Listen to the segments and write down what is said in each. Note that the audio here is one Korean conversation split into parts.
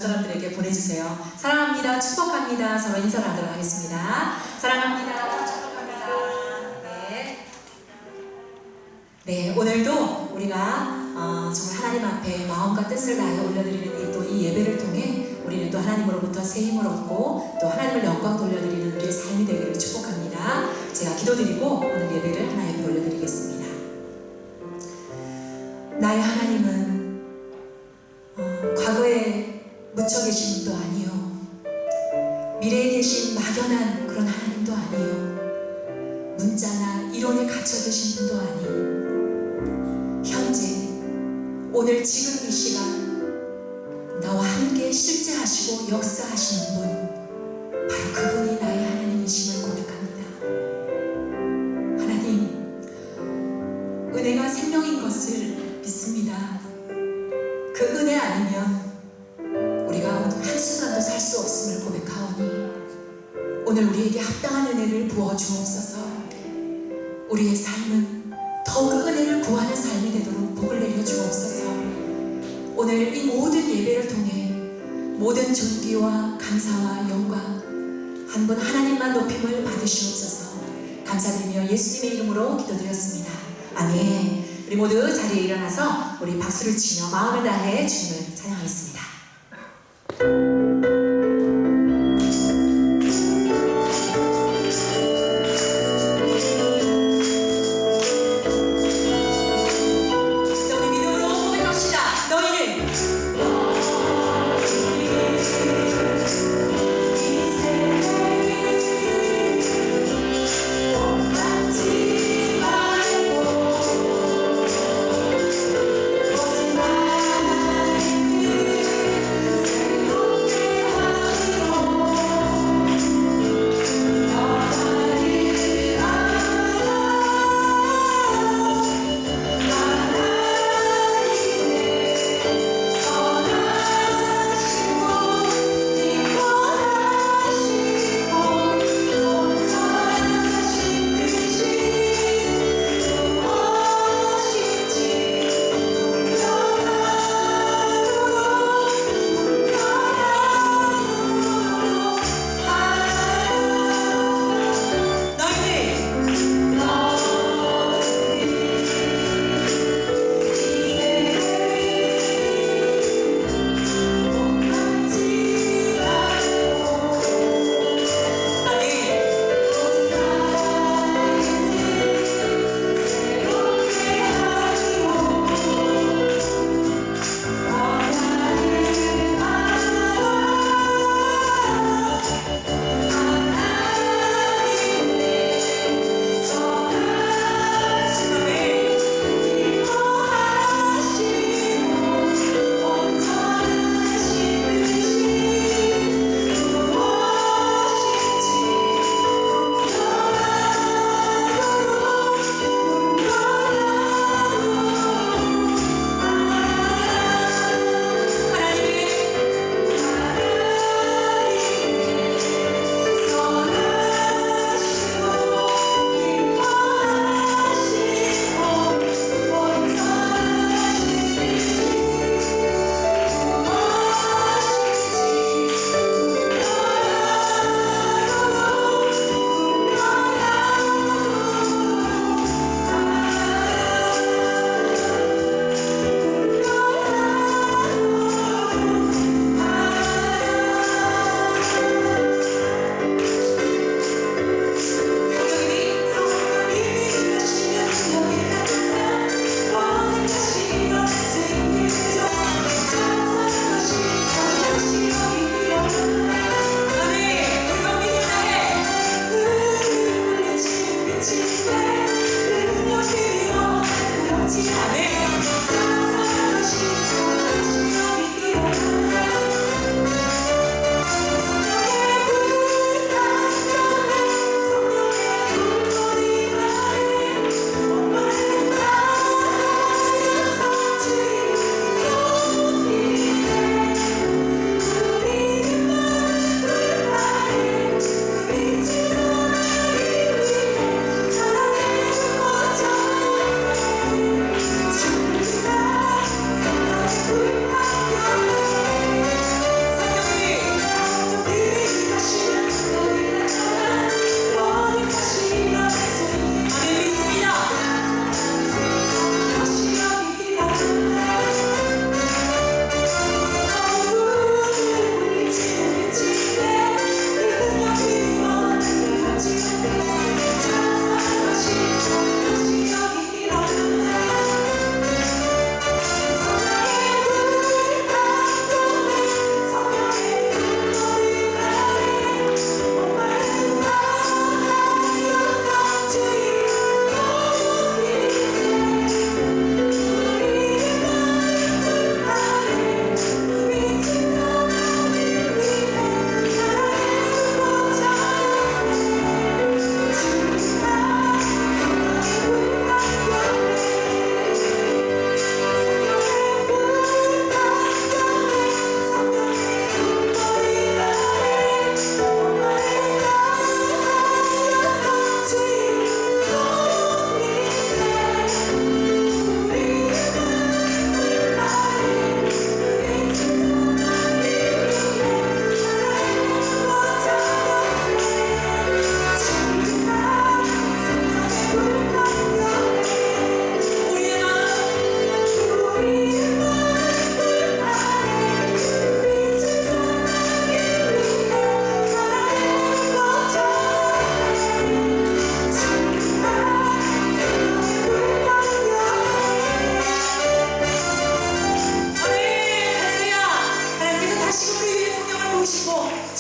사람들에게 보내주세요. 사랑합니다. 축복합니다. 서로 인사를 하도록 하겠습니다. 사랑합니다. 축복합니다. 네, 오늘도 우리가 정말 하나님 앞에 마음과 뜻을 다해 올려드리는 이 예배를 통해 우리는 또 하나님으로부터 새 힘을 얻고 또 하나님을 영광 돌려드리는 우리의 삶이 되기를 축복합니다. 제가 기도드리고 오늘 예배를 하나님께 올려드리겠습니다. 나의 하나님은 과거에 묻혀 계신 분도 아니요, 미래에 계신 막연한 그런 하나님도 아니요, 문자나 이론에 갇혀 계신 분도 아니요, 현재 오늘 지금 이 시간 나와 함께 실제하시고 역사하시는 분, 바로 그분이 나의 하나님이심을 고백합니다. 하나님, 은혜가 생명인 것을 믿습니다. 그 은혜 아니면 우리가 한순간도 살 수 없음을 고백하오니 오늘 우리에게 합당한 은혜를 부어주옵소서. 우리의 삶은 더욱 은혜를 구하는 삶이 되도록 복을 내려주옵소서. 오늘 이 모든 예배를 통해 모든 존귀와 감사와 영광 한 분 하나님만 높임을 받으시옵소서. 감사드리며 예수님의 이름으로 기도드렸습니다. 아멘. 우리 모두 자리에 일어나서 우리 박수를 치며 마음을 다해 주님을 찬양하겠습니다.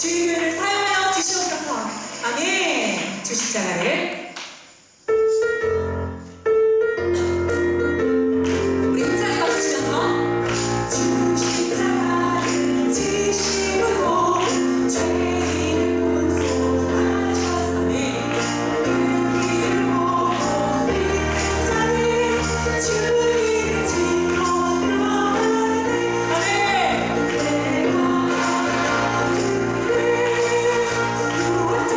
주의 교회를 사용하여 주시옵소서. 아멘. 주 십자가를 우리 힘차게 박수치면서 주 십자가를 지심으로 죄인을 구속하셨사매 그 길을 보고 믿는 자는 주의 진노 들어가네. 아멘. 내가 그를 구원자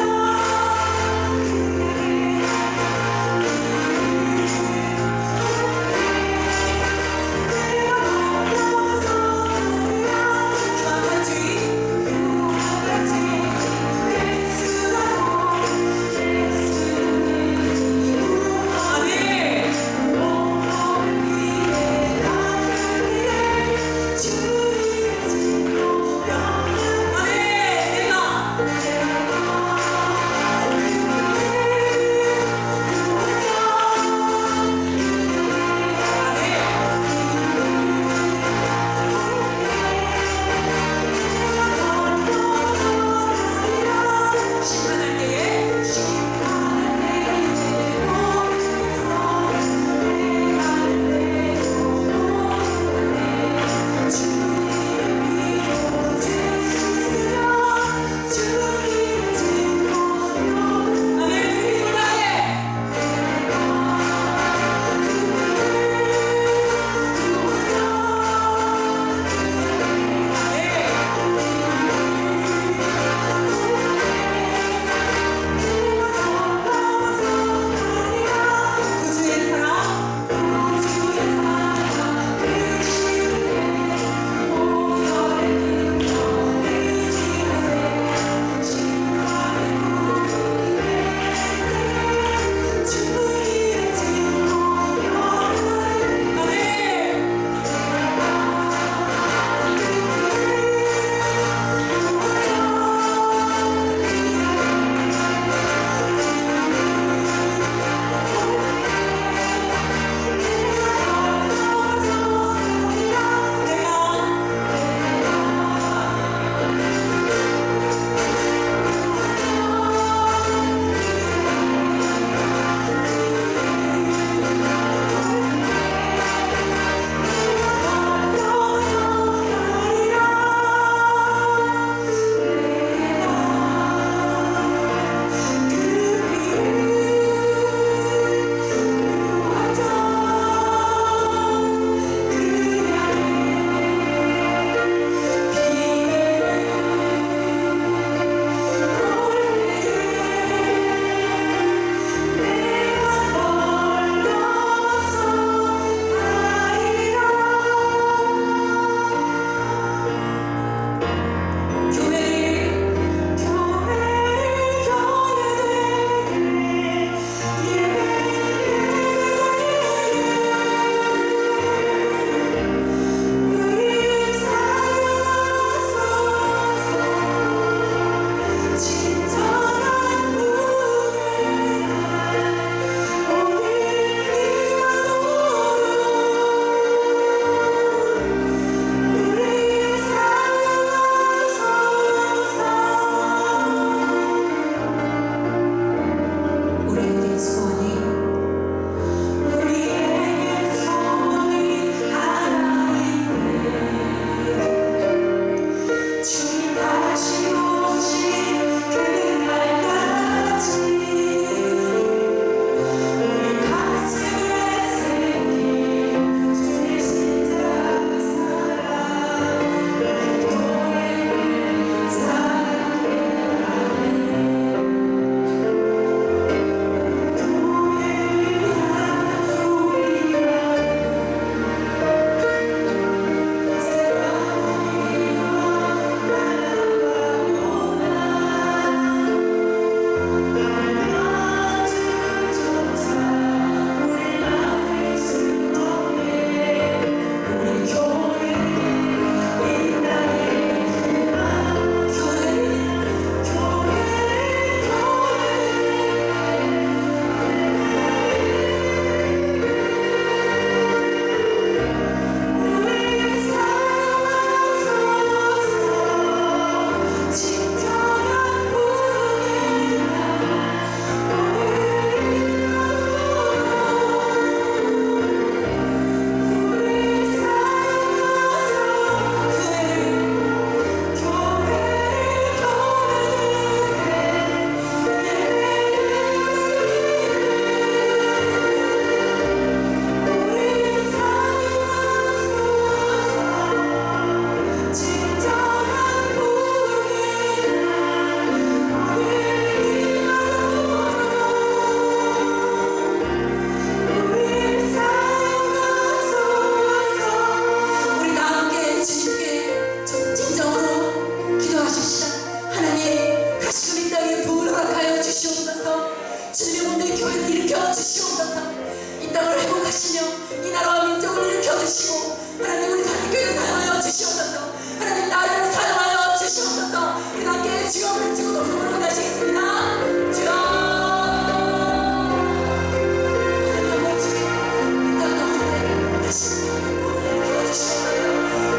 주시고 하나님 우리 교회를 사용하여 주시옵소서. 하나님 나라를 사용하여 주시옵소서. 우리 함께 주여 지고 동성으로 나시겠습니다. 주여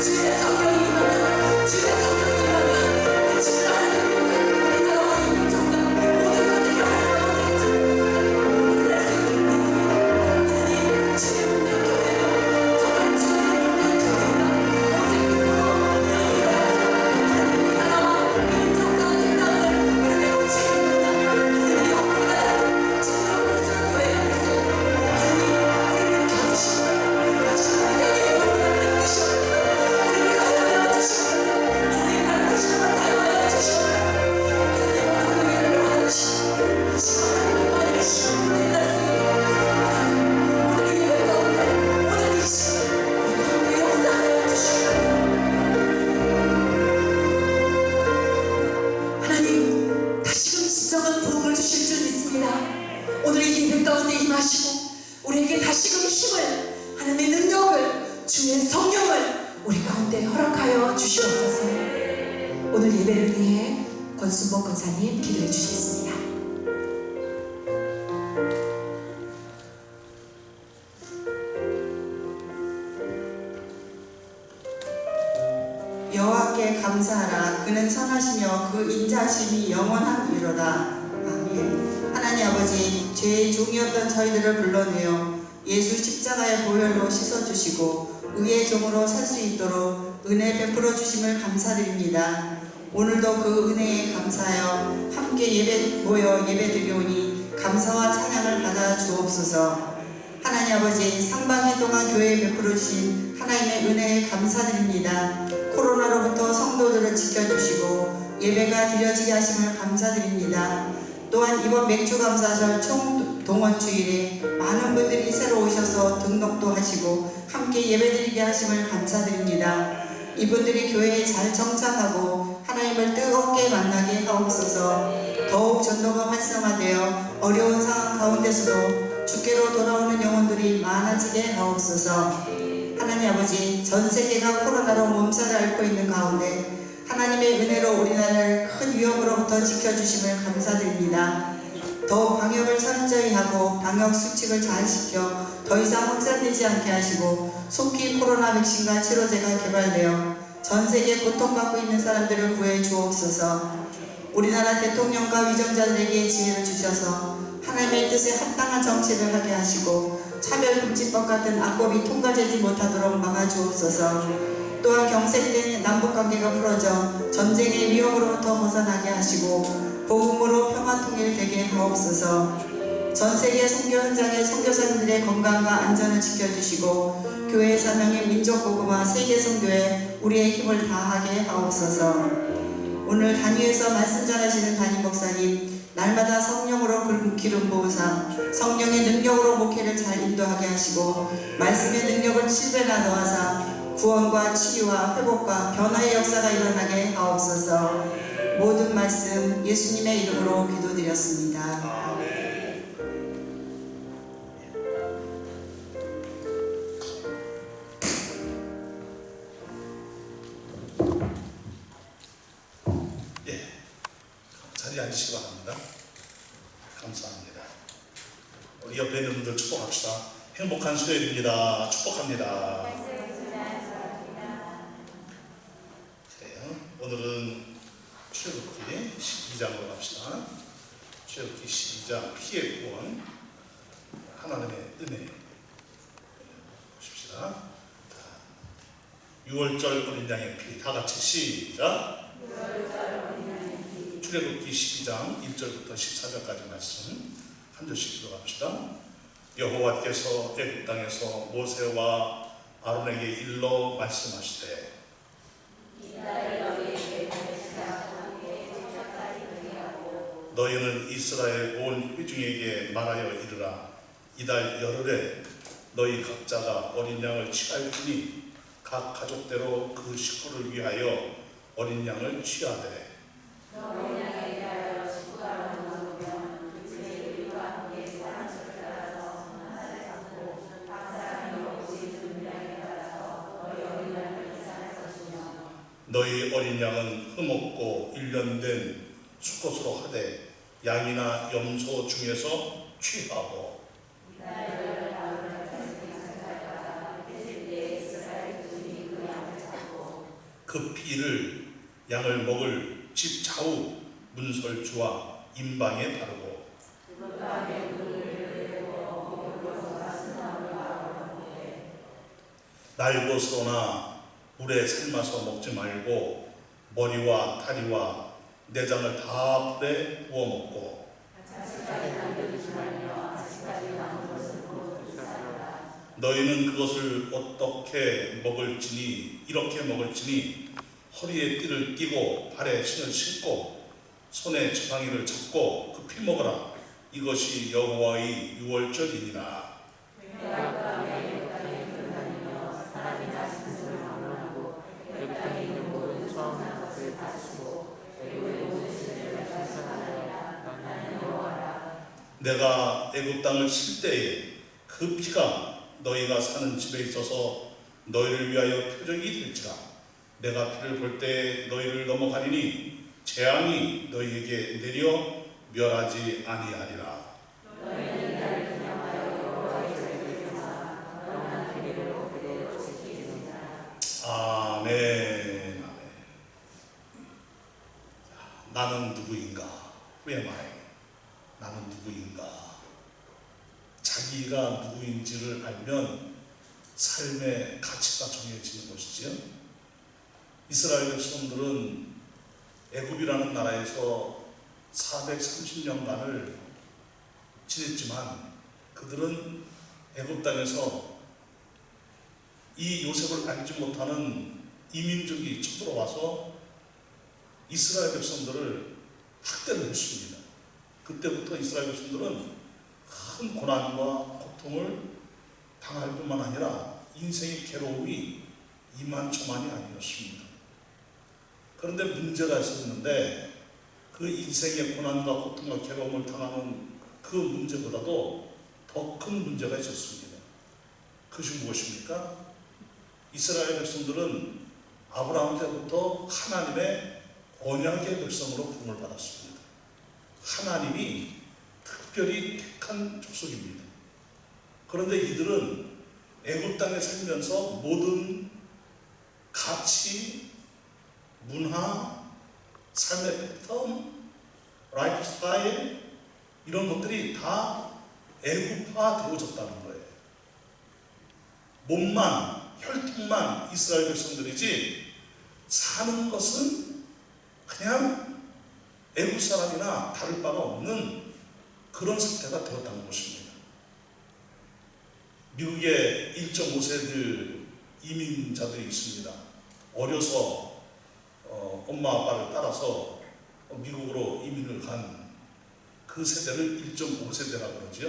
주의 성령이 임하면 주의 성령이 임하면 주의 하나님 이 나라와 이 민족과 모든 것들이 하나님과 우리를 수 있습니다. 하나님 주의 문명 교회로 정말 주의 문명 교회가 오직 믿음으로 일어나서 하나님 이 나라와 이 민족과 이 땅을 하나님 고치겠습니다. 하나님 영광을 받아 주의 모습 교회가 되세요. 하나님 우리를 켜주시고 다시 우리에게 영광을 베푸시옵소서. 우리를 사용하여 주시옵소서. 하나님 나를 다시 한번 사용하여 주시옵소서. 하나님 우리를 원하시고 다시 하나님을 원하시고 우리를 쓰고 오늘 이 예배 가운데 오늘 이 시간 우리 가운데 역사하여 주시옵소서. 하나님 다시금 진정한 복을 주실 줄 믿습니다. 오늘 이 예배 가운데 임하시고 우리에게 다시금 힘을 하나님의 능력을 주의 성령을 우리 가운데 허락하여 주시옵소서. 오늘 예배를 위해 권순복 권사님 기도해 주시겠습니다. 여호와께 감사하라. 그는 선하시며 그 인자하심이 영원하리로다. 아멘. 하나님 아버지, 죄의 종이었던 저희들을 불러내어 예수 십자가의 보혈로 씻어주시고 의의 종으로 살 수 있도록 은혜 베풀어 주심을 감사드립니다. 오늘도 그 은혜에 감사하여 함께 모여 예배드리오니 감사와 찬양을 받아 주옵소서. 하나님 아버지, 상반기 동안 교회에 베풀어 주신 하나님의 은혜에 감사드립니다. 코로나로부터 성도들을 지켜주시고 예배가 드려지게 하심을 감사드립니다. 또한 이번 맥주감사절 총동원주일에 많은 분들이 새로 오셔서 등록도 하시고 함께 예배드리게 하심을 감사드립니다. 이분들이 교회에 잘 정착하고 하나님을 뜨겁게 만나게 하옵소서. 더욱 전도가 활성화되어 어려운 상황 가운데서도 주께로 돌아오는 영혼들이 많아지게 하옵소서. 하나님 아버지, 전 세계가 코로나로 몸살을 앓고 있는 가운데 하나님의 은혜로 우리나라를 큰 위험으로부터 지켜주심을 감사드립니다. 더욱 방역을 철저히 하고 방역 수칙을 잘 지켜 더 이상 확산되지 않게 하시고 속히 코로나 백신과 치료제가 개발되어 전 세계에 고통받고 있는 사람들을 구해 주옵소서. 우리나라 대통령과 위정자들에게 지혜를 주셔서 하나님의 뜻에 합당한 정치를 하게 하시고 차별금지법 같은 악법이 통과되지 못하도록 막아주옵소서. 또한 경색된 남북관계가 풀어져 전쟁의 위험으로부터 벗어나게 하시고 복음으로 평화통일되게 하옵소서. 전세계 선교 현장의 선교사님들의 건강과 안전을 지켜주시고 교회 사명의 민족복음화 세계선교에 우리의 힘을 다하게 하옵소서. 오늘 단위에서 말씀 전하시는 담임 목사님, 날마다 성령으로 기름 부으사 성령의 능력으로 목회를 잘 인도하게 하시고 말씀의 능력을 7배나 더하사 구원과 치유와 회복과 변화의 역사가 일어나게 하옵소서. 모든 말씀 예수님의 이름으로 기도드렸습니다. 자리에 앉으시기 바랍니다. 감사합니다. 우리 옆에 있는 분들 축복합시다. 행복한 수요일입니다. 축복합니다. 오늘은 출애굽기 12장으로 갑시다. 출애굽기 12장 피의 구원, 하나님의 은혜 보십시다. 6월절 어린 양의 피, 다 같이 시작. 출애굽기 12장 1절부터 14절까지 말씀 한 절씩 들어갑시다. 여호와께서 애굽 땅에서 모세와 아론에게 일러 말씀하시되 너희는 이스라엘 온 회중에게 말하여 이르라. 이달 열흘에 너희 각자가 어린 양을 취하였으니 각 가족대로 그 식구를 위하여 어린 양을 취하되 너희 어린 양은 흠없고 일련된 수컷으로 하되 양이나 염소 중에서 취하고 그 피를 양을 먹을 집 좌우 문설주와 임방에 바르고 날것으로나 물에 삶아서 먹지 말고 머리와 다리와 내장을 다 불에 구워 먹고 너희는 그것을 어떻게 먹을지니 이렇게 먹을지니 허리에 띠를 띠고 발에 신을 신고 손에 지팡이를 잡고 그 피 먹으라. 이것이 여호와의 유월절이니라. 내가 애굽 땅을 칠 때에 그 피가 너희가 사는 집에 있어서 너희를 위하여 표적이 될지라. 내가 피를 볼 때 너희를 넘어가리니 재앙이 너희에게 내려 멸하지 아니하리라. 아멘. 아멘. 나는 누구인가? Who am I? 나는 누구인가? 자기가 누구인지를 알면 삶의 가치가 정해지는 것이지요. 이스라엘 백성들은 애굽이라는 나라에서 430년간을 지냈지만 그들은 애굽 땅에서 이 요셉을 알지 못하는 이민족이 쳐들어와서 이스라엘 백성들을 학대를 했습니다. 그때부터 이스라엘 백성들은 큰 고난과 고통을 당할 뿐만 아니라 인생의 괴로움이 이만저만이 아니었습니다. 그런데 문제가 있었는데 그 인생의 고난과 고통과 괴로움을 당하는 그 문제보다도 더 큰 문제가 있었습니다. 그것이 무엇입니까? 이스라엘 백성들은 아브라함 때부터 하나님의 언약의 백성으로 부름을 받았습니다. 하나님이 특별히 택한 족속입니다. 그런데 이들은 애굽 땅에 살면서 모든 가치, 문화, 삶의 패턴, 라이프 스타일 이런 것들이 다 애굽화 되어졌다는 거예요. 몸만, 혈통만 이스라엘 백성들이지 사는 것은 그냥 애굽 사람이나 다를 바가 없는 그런 상태가 되었다는 것입니다. 미국에 1.5세들 이민자들이 있습니다. 어려서 엄마 아빠를 따라서 미국으로 이민을 간 그 세대를 1.5세대라고 그러지요.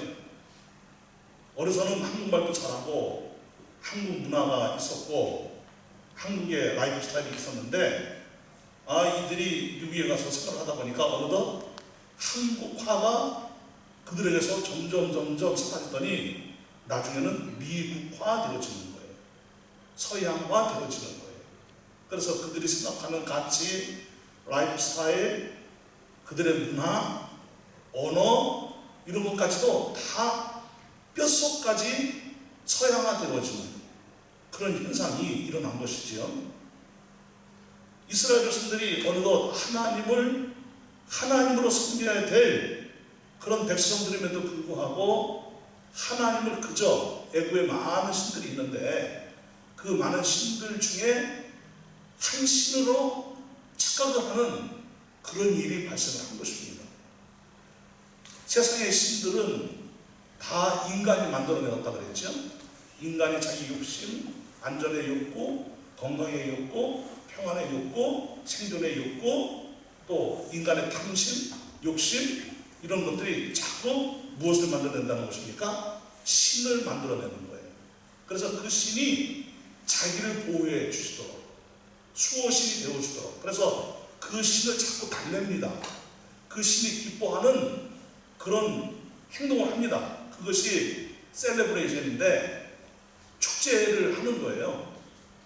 어려서는 한국말도 잘하고 한국 문화가 있었고 한국의 라이프 스타일이 있었는데 이들이 미국에 가서 생활을 하다 보니까 어느덧 한국화가 그들에게서 점점 사라지더니 나중에는 미국화 되어지는 거예요. 서양화 되어지는 거예요. 그래서 그들이 생각하는 가치, 라이프 스타일, 그들의 문화, 언어 이런 것까지도 다 뼛속까지 서양화 되어지는 그런 현상이 일어난 것이지요. 이스라엘 백성들이 어느덧 하나님으로 섬겨야 될 그런 백성들임에도 불구하고 하나님을 그저 애굽에 많은 신들이 있는데 그 많은 신들 중에 한 신으로 착각을 하는 그런 일이 발생을 한 것입니다. 세상의 신들은 다 인간이 만들어내었다 그랬죠. 인간이 자기 욕심, 안전의 욕구, 건강의 욕구, 평안의 욕구, 생존의 욕구, 또 인간의 탐심, 욕심 이런 것들이 자꾸 무엇을 만들어낸다는 것입니까? 신을 만들어내는 거예요. 그래서 그 신이 자기를 보호해 주시도록 수호신이 되어주도록 그래서 그 신을 자꾸 달랩니다. 그 신이 기뻐하는 그런 행동을 합니다. 그것이 셀레브레이션인데 축제를 하는 거예요.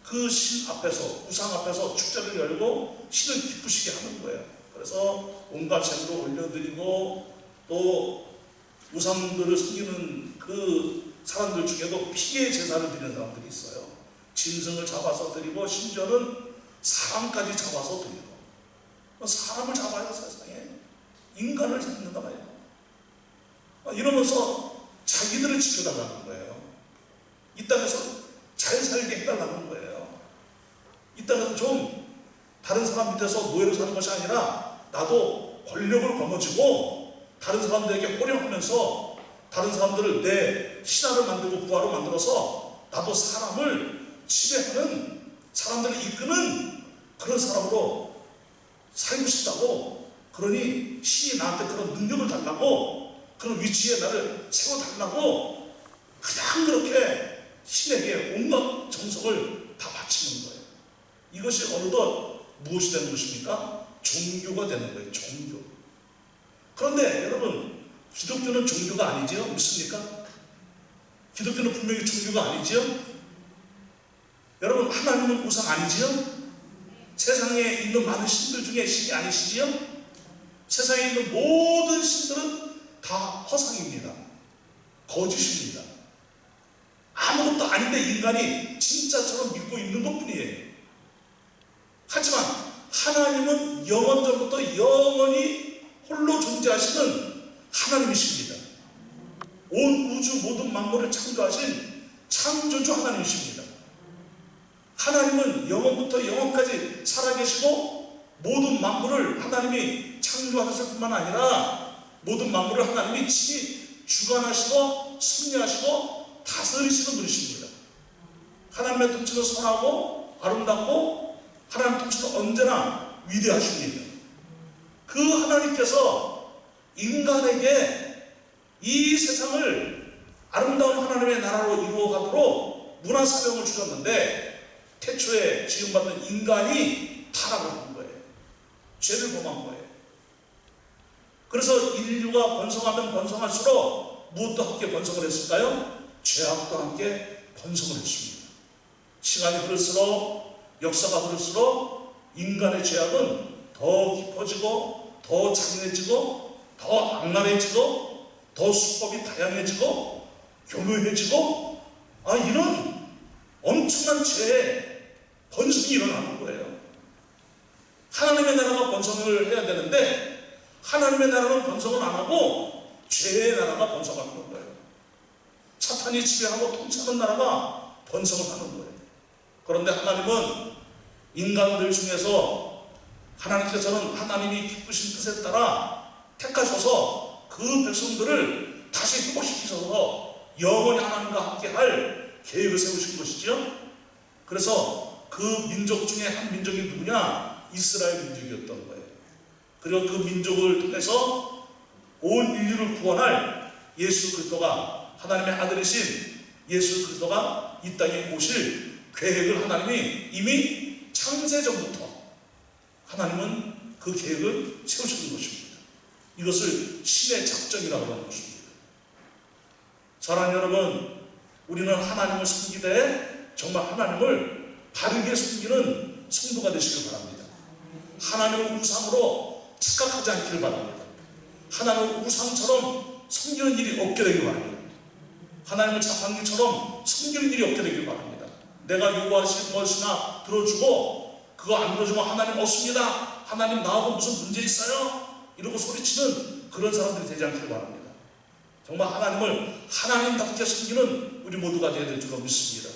그 신 앞에서, 우상 앞에서 축제를 열고 신을 기쁘시게 하는 거예요. 그래서 온갖 제물을 올려드리고 또 우상들을 섬기는 그 사람들 중에도 피의 제사를 드리는 사람들이 있어요. 짐승을 잡아서 드리고 심지어는 사람까지 잡아서 드리고. 사람을 잡아요, 세상에. 인간을 잡는다 말이에요. 이러면서 자기들을 지켜달라는 거예요. 이 땅에서 잘 살게 해달라는 거예요. 이 땅에서 좀 다른 사람 밑에서 노예로 사는 것이 아니라 나도 권력을 거머쥐고 다른 사람들에게 호령하면서 다른 사람들을 내 신하를 만들고 부하로 만들어서 나도 사람을 지배하는, 사람들을 이끄는 그런 사람으로 살고 싶다고. 그러니 신이 나한테 그런 능력을 달라고, 그런 위치에 나를 세워달라고 그냥 그렇게 신에게 온갖 정성을 다 바치는 거예요. 이것이 어느덧 무엇이 되는 것입니까? 종교가 되는 거예요. 종교. 그런데 여러분, 기독교는 종교가 아니지요? 믿습니까? 기독교는 분명히 종교가 아니지요? 여러분, 하나님은 우상 아니지요? 세상에 있는 많은 신들 중에 신이 아니시지요? 세상에 있는 모든 신들은 다 허상입니다. 거짓입니다. 아무것도 아닌데 인간이 진짜처럼 믿고 있는 것뿐이에요. 하지만 하나님은 영원전부터 영원히 홀로 존재하시는 하나님이십니다. 온 우주 모든 만물을 창조하신 창조주 하나님이십니다. 하나님은 영원부터 영원까지 살아계시고 모든 만물을 하나님이 창조하셨을 뿐만 아니라 모든 만물을 하나님이 친히 주관하시고 섭리하시고 다스리시는 분이십니다. 하나님의 통치는 선하고 아름답고 하나님의 통치는 언제나 위대하십니다. 그 하나님께서 인간에게 이 세상을 아름다운 하나님의 나라로 이루어가도록 문화사명을 주셨는데 태초에 지음받은 인간이 타락을 한 거예요. 죄를 범한 거예요. 그래서 인류가 번성하면 번성할수록 무엇도 함께 번성을 했을까요? 죄악도 함께 번성을 했습니다. 시간이 흐를수록, 역사가 흐를수록 인간의 죄악은 더 깊어지고 더 잔인해지고 더 악랄해지고 더 수법이 다양해지고 교묘해지고 이런 엄청난 죄의 번성이 일어나는 거예요. 하나님의 나라가 번성을 해야 되는데 하나님의 나라는 번성을 안 하고 죄의 나라가 번성하는 거예요. 사탄이 지배하고 통치하는 나라가 번성을 하는 거예요. 그런데 하나님은 인간들 중에서 하나님께서는 하나님이 기쁘신 뜻에 따라 택하셔서 그 백성들을 다시 회복시키셔서 영원히 하나님과 함께 할 계획을 세우신 것이죠. 그래서 그 민족 중에 한 민족이 누구냐? 이스라엘 민족이었던 거예요. 그리고 그 민족을 통해서 온 인류를 구원할 예수 그리스도가, 하나님의 아들이신 예수 그리스도가 이 땅에 오실 계획을 하나님이 이미 창세전부터 하나님은 그 계획을 세우시는 것입니다. 이것을 신의 작정이라고 하는 것입니다. 사랑하는 여러분, 우리는 하나님을 섬기되 정말 하나님을 바르게 섬기는 성도가 되시길 바랍니다. 하나님을 우상으로 착각하지 않기를 바랍니다. 하나님을 우상처럼 섬기는 일이 없게 되길 바랍니다. 하나님을 자판기처럼 섬기는 일이 없게 되길 바랍니다. 내가 요구하신 것이나 들어주고 그거 안 들어주면 하나님 없습니다. 하나님 나하고 무슨 문제 있어요? 이러고 소리치는 그런 사람들이 되지 않기를 바랍니다. 정말 하나님을 하나님답게 섬기는 우리 모두가 되어야 될 줄로 믿습니다.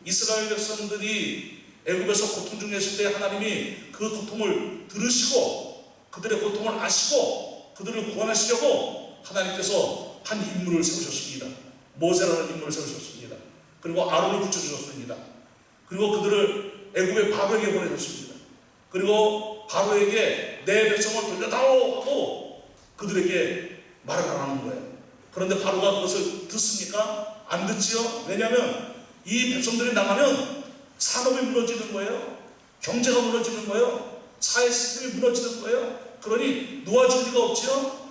이스라엘 백성들이 애굽에서 고통 중에 있을 때 하나님이 그 고통을 들으시고 그들의 고통을 아시고 그들을 구원하시려고 하나님께서 한 인물을 세우셨습니다. 모세라는 인물을 세우셨습니다. 그리고 아론을 붙여주셨습니다. 그리고 그들을 애굽의 바로에게 보내셨습니다. 그리고 바로에게 내 백성을 돌려다오 하고 그들에게 말을 하라는 거예요. 그런데 바로가 그것을 듣습니까? 안 듣지요? 왜냐하면 이 백성들이 나가면 산업이 무너지는 거예요. 경제가 무너지는 거예요. 사회 시스템이 무너지는 거예요. 그러니 놓아줄 리가 없지요.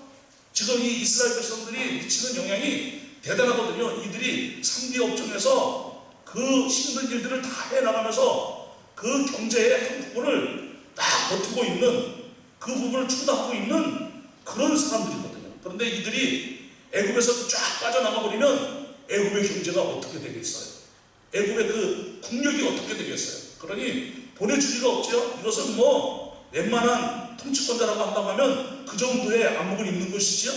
지금 이 이스라엘 백성들이 미치는 영향이 대단하거든요. 이들이 3D 업종에서 그 힘든 일들을 다 해나가면서 그 경제의 한 부분을 딱 버티고 있는, 그 부분을 충당하고 있는 그런 사람들이거든요. 그런데 이들이 애굽에서 쫙 빠져나가 버리면 애굽의 경제가 어떻게 되겠어요? 애굽의 그 국력이 어떻게 되겠어요? 그러니 보내주기가 없죠. 이것은 뭐 웬만한 통치권자라고 한다고 하면 그 정도의 안목을 입는 것이죠.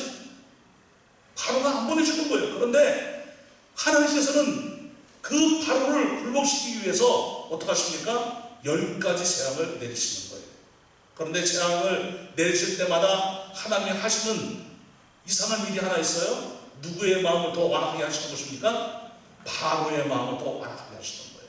바로가 안 보내주는 거예요. 그런데 하나님께서는 그 바로를 굴복시키기 위해서 어떻게 하십니까? 10가지 재앙을 내리시는 거예요. 그런데 재앙을 내리실 때마다 하나님이 하시는 이상한 일이 하나 있어요. 누구의 마음을 더 완악하게 하시는 것입니까? 바로의 마음을 더 완악하게 하시는 거예요.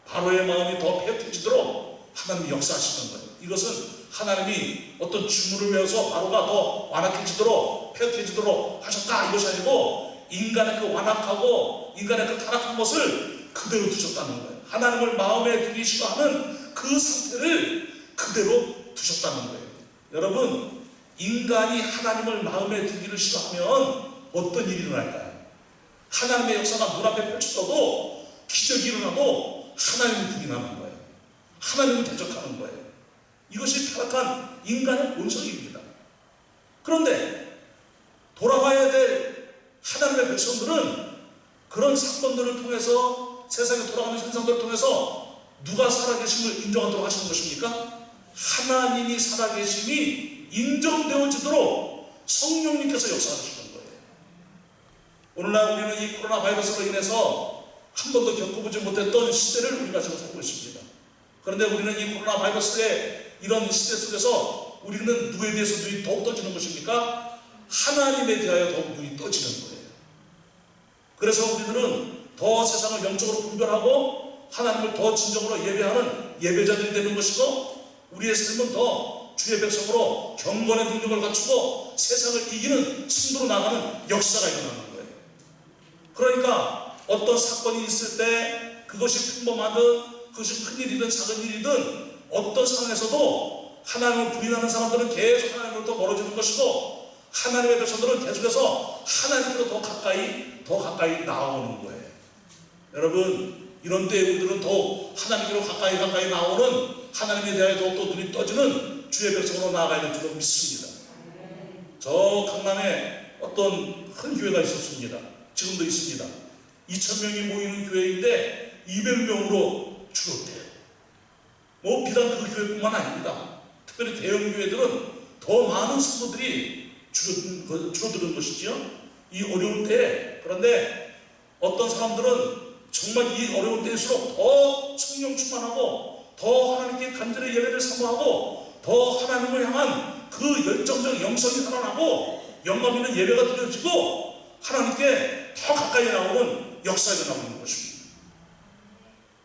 바로의 마음이 더 폐역해지도록 하나님이 역사하시는 거예요. 이것은 하나님이 어떤 주문을 외워서 바로가 더 완악해지도록, 폐역해지도록 하셨다, 이것이 아니고 인간의 그 완악하고 인간의 그 타락한 것을 그대로 두셨다는 거예요. 하나님을 마음에 두기 싫어하는 그 상태를 그대로 두셨다는 거예요. 여러분, 인간이 하나님을 마음에 두기를 싫어하면 어떤 일이 일어날까요? 하나님의 역사가 눈앞에 펼쳐져도, 기적이 일어나도 하나님을 부인하는 거예요. 하나님을 대적하는 거예요. 이것이 타락한 인간의 본성입니다. 그런데 돌아와야 될 하나님의 백성들은 그런 사건들을 통해서, 세상에 돌아가는 현상들을 통해서 누가 살아계심을 인정하도록 하시는 것입니까? 하나님이 살아계심이 인정되어지도록 성령님께서 역사하시는 거예요. 오늘날 우리는 이 코로나 바이러스로 인해서 한 번도 겪어보지 못했던 시대를 우리가 지금 살고 있습니다. 그런데 우리는 이 코로나 바이러스의 이런 시대 속에서 우리는 누구에 대해서 눈이 더욱 떠지는 것입니까? 하나님에 대하여 더욱 눈이 떠지는 거예요. 그래서 우리들은 더 세상을 영적으로 분별하고 하나님을 더 진정으로 예배하는 예배자들이 되는 것이고, 우리의 삶은 더 주의 백성으로 경건의 능력을 갖추고 세상을 이기는 승부로 나가는 역사가 일어나는 거예요. 그러니까 어떤 사건이 있을 때 그것이 평범하든 그것이 큰일이든 작은 일이든 어떤 상황에서도 하나님을 부인하는 사람들은 계속 하나님으로부터 멀어지는 것이고, 하나님의 백성들은 계속해서 하나님께로 더 가까이 나아오는 거예요. 여러분, 이런 때에 우리들은 더욱 하나님께로 가까이 나오는, 하나님에 대하여 더욱더 눈이 떠지는 주의 백성으로 나아가야 될 줄로 믿습니다. 저 강남에 어떤 큰 교회가 있었습니다. 지금도 있습니다. 2,000명이 모이는 교회인데 200명으로 줄었대요. 뭐 비단 그 교회뿐만 아닙니다. 특별히 대형 교회들은 더 많은 성도들이 줄어드는 것이지요. 이 어려운 때에. 그런데 어떤 사람들은 정말 이 어려운 때일수록 더 성령 충만하고 더 하나님께 간절히 예배를 사모하고 더 하나님을 향한 그 열정적 영성이 살아나고 영감 있는 예배가 드려지고 하나님께 더 가까이 나오는 역사가 나오는 것입니다.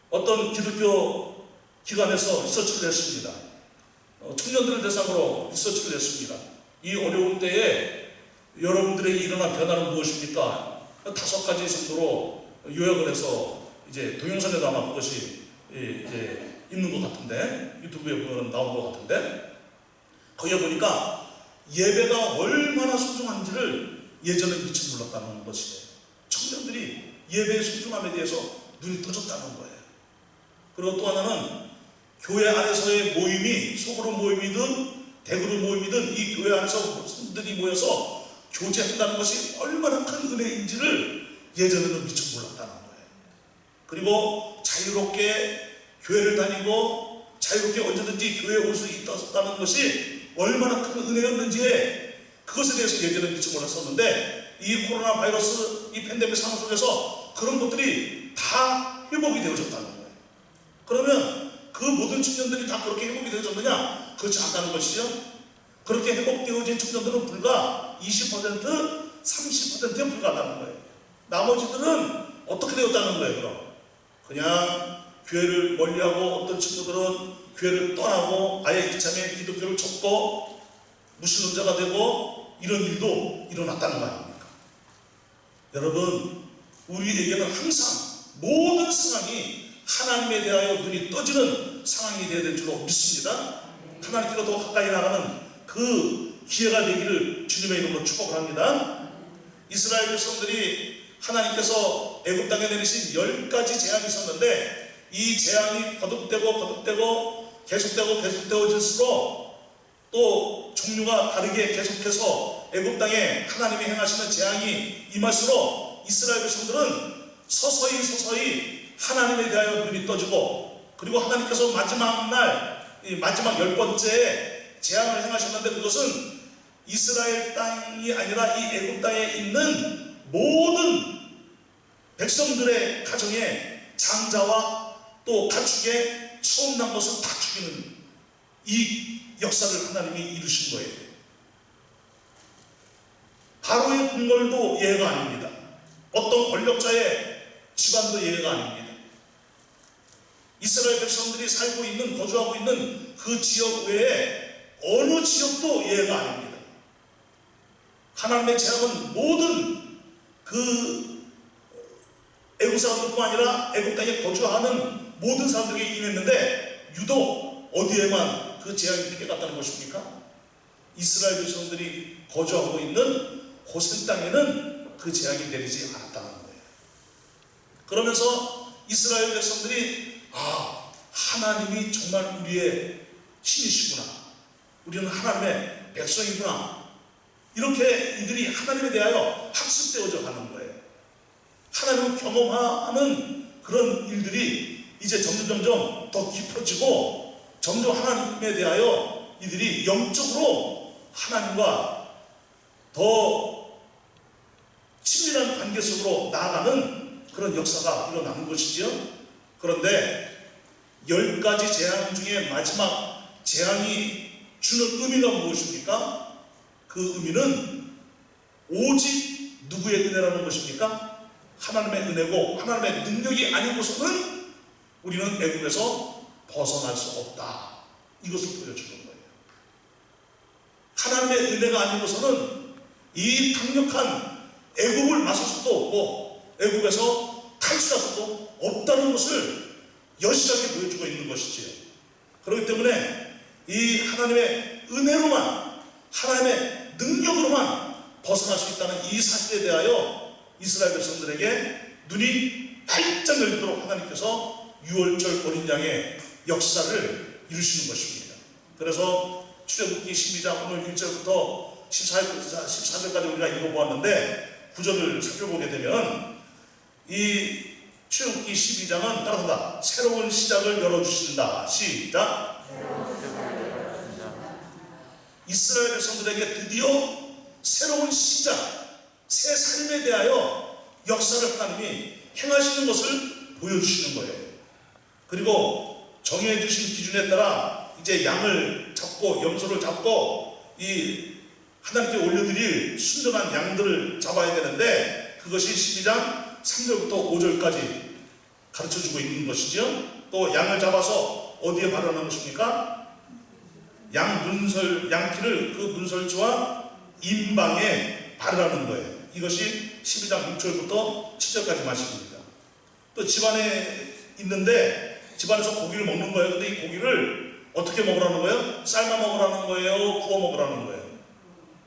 어떤 기독교 기관에서 리서치를 했습니다. 청년들을 대상으로 리서치를 했습니다. 이 어려운 때에 여러분들에게 일어난 변화는 무엇입니까? 5가지 정도로 요약을 해서 이제 동영상에도 아마 그것이 이제 있는 것 같은데, 유튜브에 보면 나온 것 같은데, 거기에 보니까 예배가 얼마나 소중한지를 예전에 미처 몰랐다는 것이에요. 청년들이 예배의 소중함에 대해서 눈이 떠졌다는 거예요. 그리고 또 하나는 교회 안에서의 모임이 소그룹 모임이든 대그룹 모임이든 이 교회 안에서 성도들이 모여서 교제한다는 것이 얼마나 큰 은혜인지를 예전에는 미처 몰랐다는 거예요. 그리고 자유롭게 교회를 다니고 자유롭게 언제든지 교회에 올 수 있다는 것이 얼마나 큰 은혜였는지에 그것에 대해서 예전에 미처 몰랐었는데, 이 코로나 바이러스, 이 팬데믹 상황 속에서 그런 것들이 다 회복이 되어졌다는 거예요. 그러면 그 모든 청년들이 다 그렇게 회복이 되어졌느냐? 그렇지 않다는 것이죠. 그렇게 회복되어진 청년들은 불과 20%, 30%에 불과하다는 거예요. 나머지들은 어떻게 되었다는 거예요, 그럼? 그냥 교회를 멀리하고, 어떤 친구들은 교회를 떠나고 아예 이참에 기독교를 접고 무신론자가 되고, 이런 일도 일어났다는 거 아닙니까? 여러분, 우리에게는 항상 모든 상황이 하나님에 대하여 눈이 떠지는 상황이 되어야 될 줄로 믿습니다. 하나님께로 더 가까이 나가는 그 기회가 되기를 주님의 이름으로 축복을 합니다. 이스라엘 백성들이 하나님께서 애굽 땅에 내리신 10가지 재앙이 있었는데 이 재앙이 거듭되고 계속되어질수록 또 종류가 다르게 계속해서 애굽 땅에 하나님이 행하시는 재앙이 임할수록 이스라엘 백성들은 서서히 하나님에 대하여 눈이 떠지고, 그리고 하나님께서 마지막 날, 마지막 10번째 재앙을 행하셨는데 그것은 이스라엘 땅이 아니라 이 애굽 땅에 있는 모든 백성들의 가정에 장자와 또 가축에 처음 난 것을 다 죽이는 이 역사를 하나님이 이루신 거예요. 바로의 궁궐도 예외가 아닙니다. 어떤 권력자의 집안도 예외가 아닙니다. 이스라엘 백성들이 살고 있는, 거주하고 있는 그 지역 외에 어느 지역도 예외가 아닙니다. 하나님의 재앙은 모든 그 애굽 사람들뿐만 아니라 애굽 땅에 거주하는 모든 사람들에게 임했는데 유독 어디에만 그 재앙이 피해갔다는 것입니까? 이스라엘 백성들이 거주하고 있는 고센 땅에는 그 재앙이 내리지 않았다는 거예요. 그러면서 이스라엘 백성들이 하나님이 정말 우리의 신이시구나, 우리는 하나님의 백성이구나, 이렇게 이들이 하나님에 대하여 학습되어져 가는 거예요. 하나님을 경험하는 그런 일들이 이제 점점 더 깊어지고, 점점 하나님에 대하여 이들이 영적으로 하나님과 더 친밀한 관계 속으로 나아가는 그런 역사가 일어나는 것이지요. 그런데 10가지 재앙 중에 마지막 재앙이 주는 의미가 무엇입니까? 그 의미는 오직 누구의 은혜라는 것입니까? 하나님의 은혜고, 하나님의 능력이 아니고서는 우리는 애굽에서 벗어날 수 없다, 이것을 보여주는 거예요. 하나님의 은혜가 아니고서는 이 강력한 애굽을 맞설 수도 없고 애굽에서 탈출할 수도 없다는 것을 여실하게 보여주고 있는 것이지요. 그렇기 때문에 이 하나님의 은혜로만, 하나님의 능력으로만 벗어날 수 있다는 이 사실에 대하여 이스라엘 백성들에게 눈이 활짝 열리도록 하나님께서 6월절 어린 양의 역사를 이루시는 것입니다. 그래서 출애굽기 12장 오늘 1절부터 14절까지 우리가 읽어보았는데, 구절을 살펴보게 되면 이 출애굽기 12장은 따라서 새로운 시작을 열어주신다. 시작. 이스라엘 백성들에게 드디어 새로운 시작, 새 삶에 대하여 역사를 하나님이 행하시는 것을 보여주시는 거예요. 그리고 정해 주신 기준에 따라 이제 양을 잡고 염소를 잡고 이 하나님께 올려드릴 순전한 양들을 잡아야 되는데, 그것이 12장 3절부터 5절까지 가르쳐주고 있는 것이죠. 또 양을 잡아서 어디에 바르는 것입니까? 양피를 그 문설주와 임방에 바르라는 거예요. 이것이 12장 6절부터 7절까지 말씀입니다. 또 집안에 있는데 집안에서 고기를 먹는 거예요. 근데 이 고기를 어떻게 먹으라는 거예요? 삶아 먹으라는 거예요? 구워 먹으라는 거예요?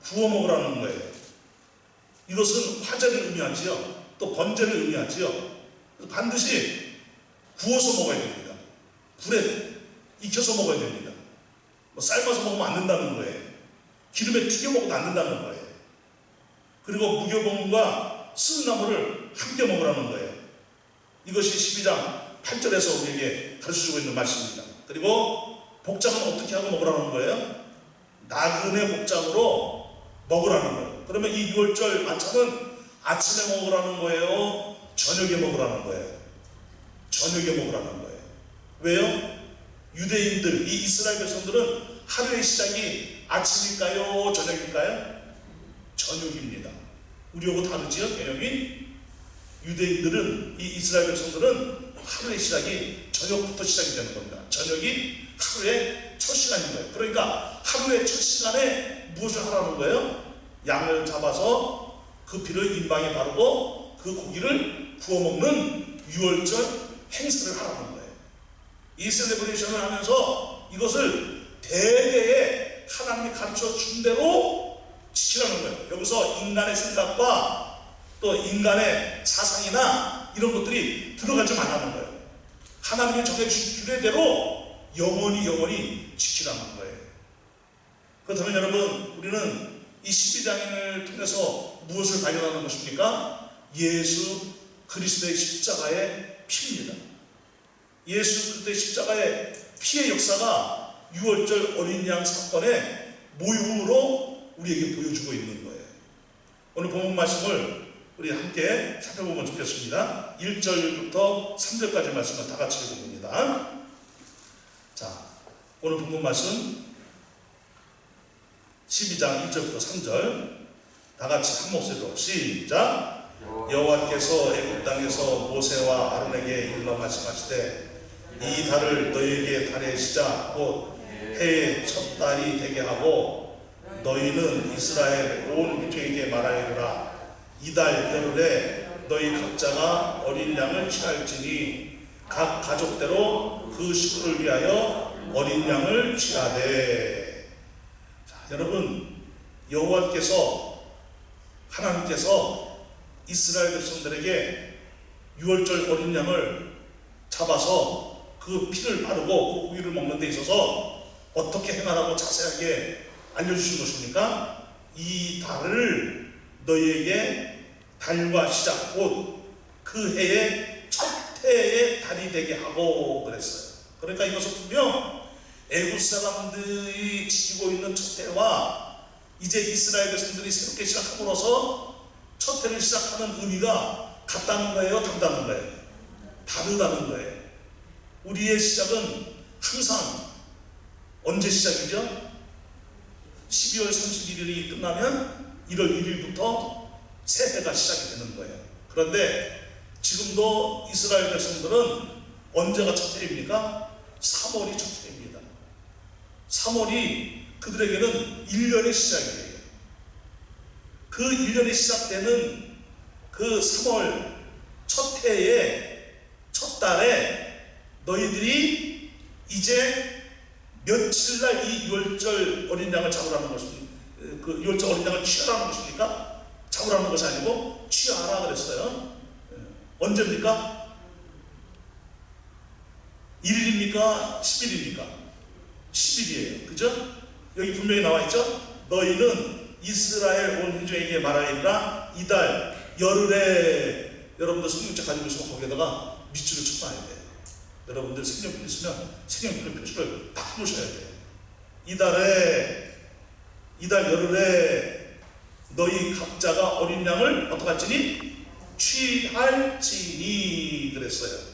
구워 먹으라는 거예요. 이것은 화제를 의미하지요. 또 번제를 의미하지요. 반드시 구워서 먹어야 됩니다. 불에 익혀서 먹어야 됩니다. 삶아서 먹으면 안 된다는 거예요. 기름에 튀겨 먹어도 안 된다는 거예요. 그리고 무교봉과 쓴나물을 함께 먹으라는 거예요. 이것이 12장 8절에서 우리에게 가르쳐주고 있는 말씀입니다. 그리고 복장은 어떻게 하고 먹으라는 거예요? 나그네 복장으로 먹으라는 거예요. 그러면 이 6월절 만찬은 아침에 먹으라는 거예요? 저녁에 먹으라는 거예요? 저녁에 먹으라는 거예요. 왜요? 유대인들, 이 이스라엘 백성들은 하루의 시작이 아침일까요? 저녁일까요? 저녁입니다. 우리하고 다르지요, 개념이? 유대인들은, 이 이스라엘 백성들은 하루의 시작이 저녁부터 시작이 되는 겁니다. 저녁이 하루의 첫 시간인 거예요. 그러니까 하루의 첫 시간에 무엇을 하라는 거예요? 양을 잡아서 그 피를 임방에 바르고 그 고기를 구워 먹는 6월절 행사를 하라는 거예요. 이 셀레브레이션을 하면서 이것을 대대에 하나님이 가르쳐 준 대로 지키라는 거예요. 여기서 인간의 생각과 또 인간의 사상이나 이런 것들이 들어가지 말라는 거예요. 하나님이 정해주신 규례대로 영원히 지키라는 거예요. 그렇다면 여러분, 우리는 이 12장을 통해서 무엇을 발견하는 것입니까? 예수 그리스도의 십자가의 피입니다. 예수 그리스도의 십자가의 피의 역사가 6월절 어린 양 사건의 모형으로 우리에게 보여주고 있는 거예요. 오늘 본문 말씀을 우리 함께 살펴보면 좋겠습니다. 1절부터 3절까지 말씀을 다 같이 읽어봅니다. 자, 오늘 본문 말씀 12장 1절부터 3절 다 같이 한 목소리로 시작. 여호와께서 애굽 땅에서 모세와 아론에게 일러 말씀하시되 이 달을 너희에게 달의 시작 곧 해의 첫 달이 되게 하고 너희는 이스라엘 온 민족에게 말하여라. 이 달 열흘에 너희 각자가 어린 양을 취할지니 각 가족대로 그 식구를 위하여 어린 양을 취하되. 자, 여러분, 여호와께서 하나님께서 이스라엘 백성들에게 6월절 어린 양을 잡아서 그 피를 바르고 그 고기를 먹는 데 있어서 어떻게 행하라고 자세하게 알려주신 것입니까? 이 달을 너희에게 달과 시작 곧 그 해의 첫 해의 달이 되게 하고 그랬어요. 그러니까 이것은 분명 애굽 사람들이 지키고 있는 첫 해와 이제 이스라엘 백성들이 새롭게 시작함으로써 첫 해를 시작하는 의미가 같다는 거예요? 다르다는 거예요? 다르다는 거예요. 우리의 시작은 항상 언제 시작이죠? 12월 31일이 끝나면 1월 1일부터 새해가 시작이 되는 거예요. 그런데 지금도 이스라엘 백성들은 언제가 첫 해입니까? 3월이 첫 해입니다. 3월이 그들에게는 1년의 시작이에요. 그 1년이 시작되는 그 3월 첫 해의 첫 달에 너희들이 이제 며칠날 이 6월절 어린 양을 잡으라는 것입니다. 그 6월절 어린 양을 취하라는 것입니까? 잡으라는 것이 아니고 취하라 그랬어요. 언제입니까? 1일입니까? 10일입니까? 10일이에요. 그죠? 여기 분명히 나와 있죠? 너희는 이스라엘 온 민족에게 말하리라. 이달 열흘에. 여러분들 성경책 가지고 있으면 거기에다가 밑줄을 쳐놔야 돼요. 여러분들 색연필 있으면 색연필 표시를 딱 해놓으셔야 돼요. 이달 열흘에 너희 각자가 어린 양을 어떡할지니? 취할지니 그랬어요.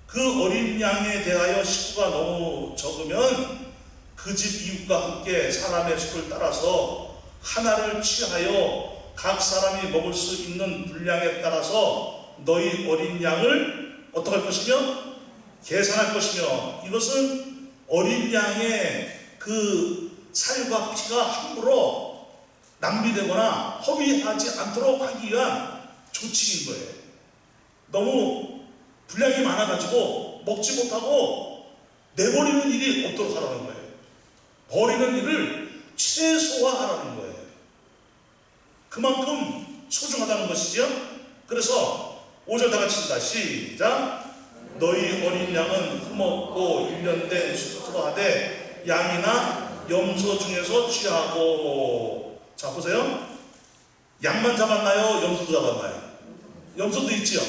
그 어린 양에 대하여 식구가 너무 적으면 그 집 이웃과 함께 사람의 수를 따라서 하나를 취하여 각 사람이 먹을 수 있는 분량에 따라서 너희 어린 양을 어떡할 것이며? 계산할 것이며. 이것은 어린 양의 그 살과 피가 함부로 낭비되거나 허비하지 않도록 하기 위한 조치인 거예요. 너무 분량이 많아가지고 먹지 못하고 내버리는 일이 없도록 하라는 거예요. 버리는 일을 최소화하라는 거예요. 그만큼 소중하다는 것이죠. 그래서 5절 다 같이 읽다 시작. 너희 어린 양은 흠없고 1년 된 수컷으로 하되 양이나 염소 중에서 취하고. 자 보세요. 양만 잡았나요? 염소도 잡았나요? 염소도 있지요.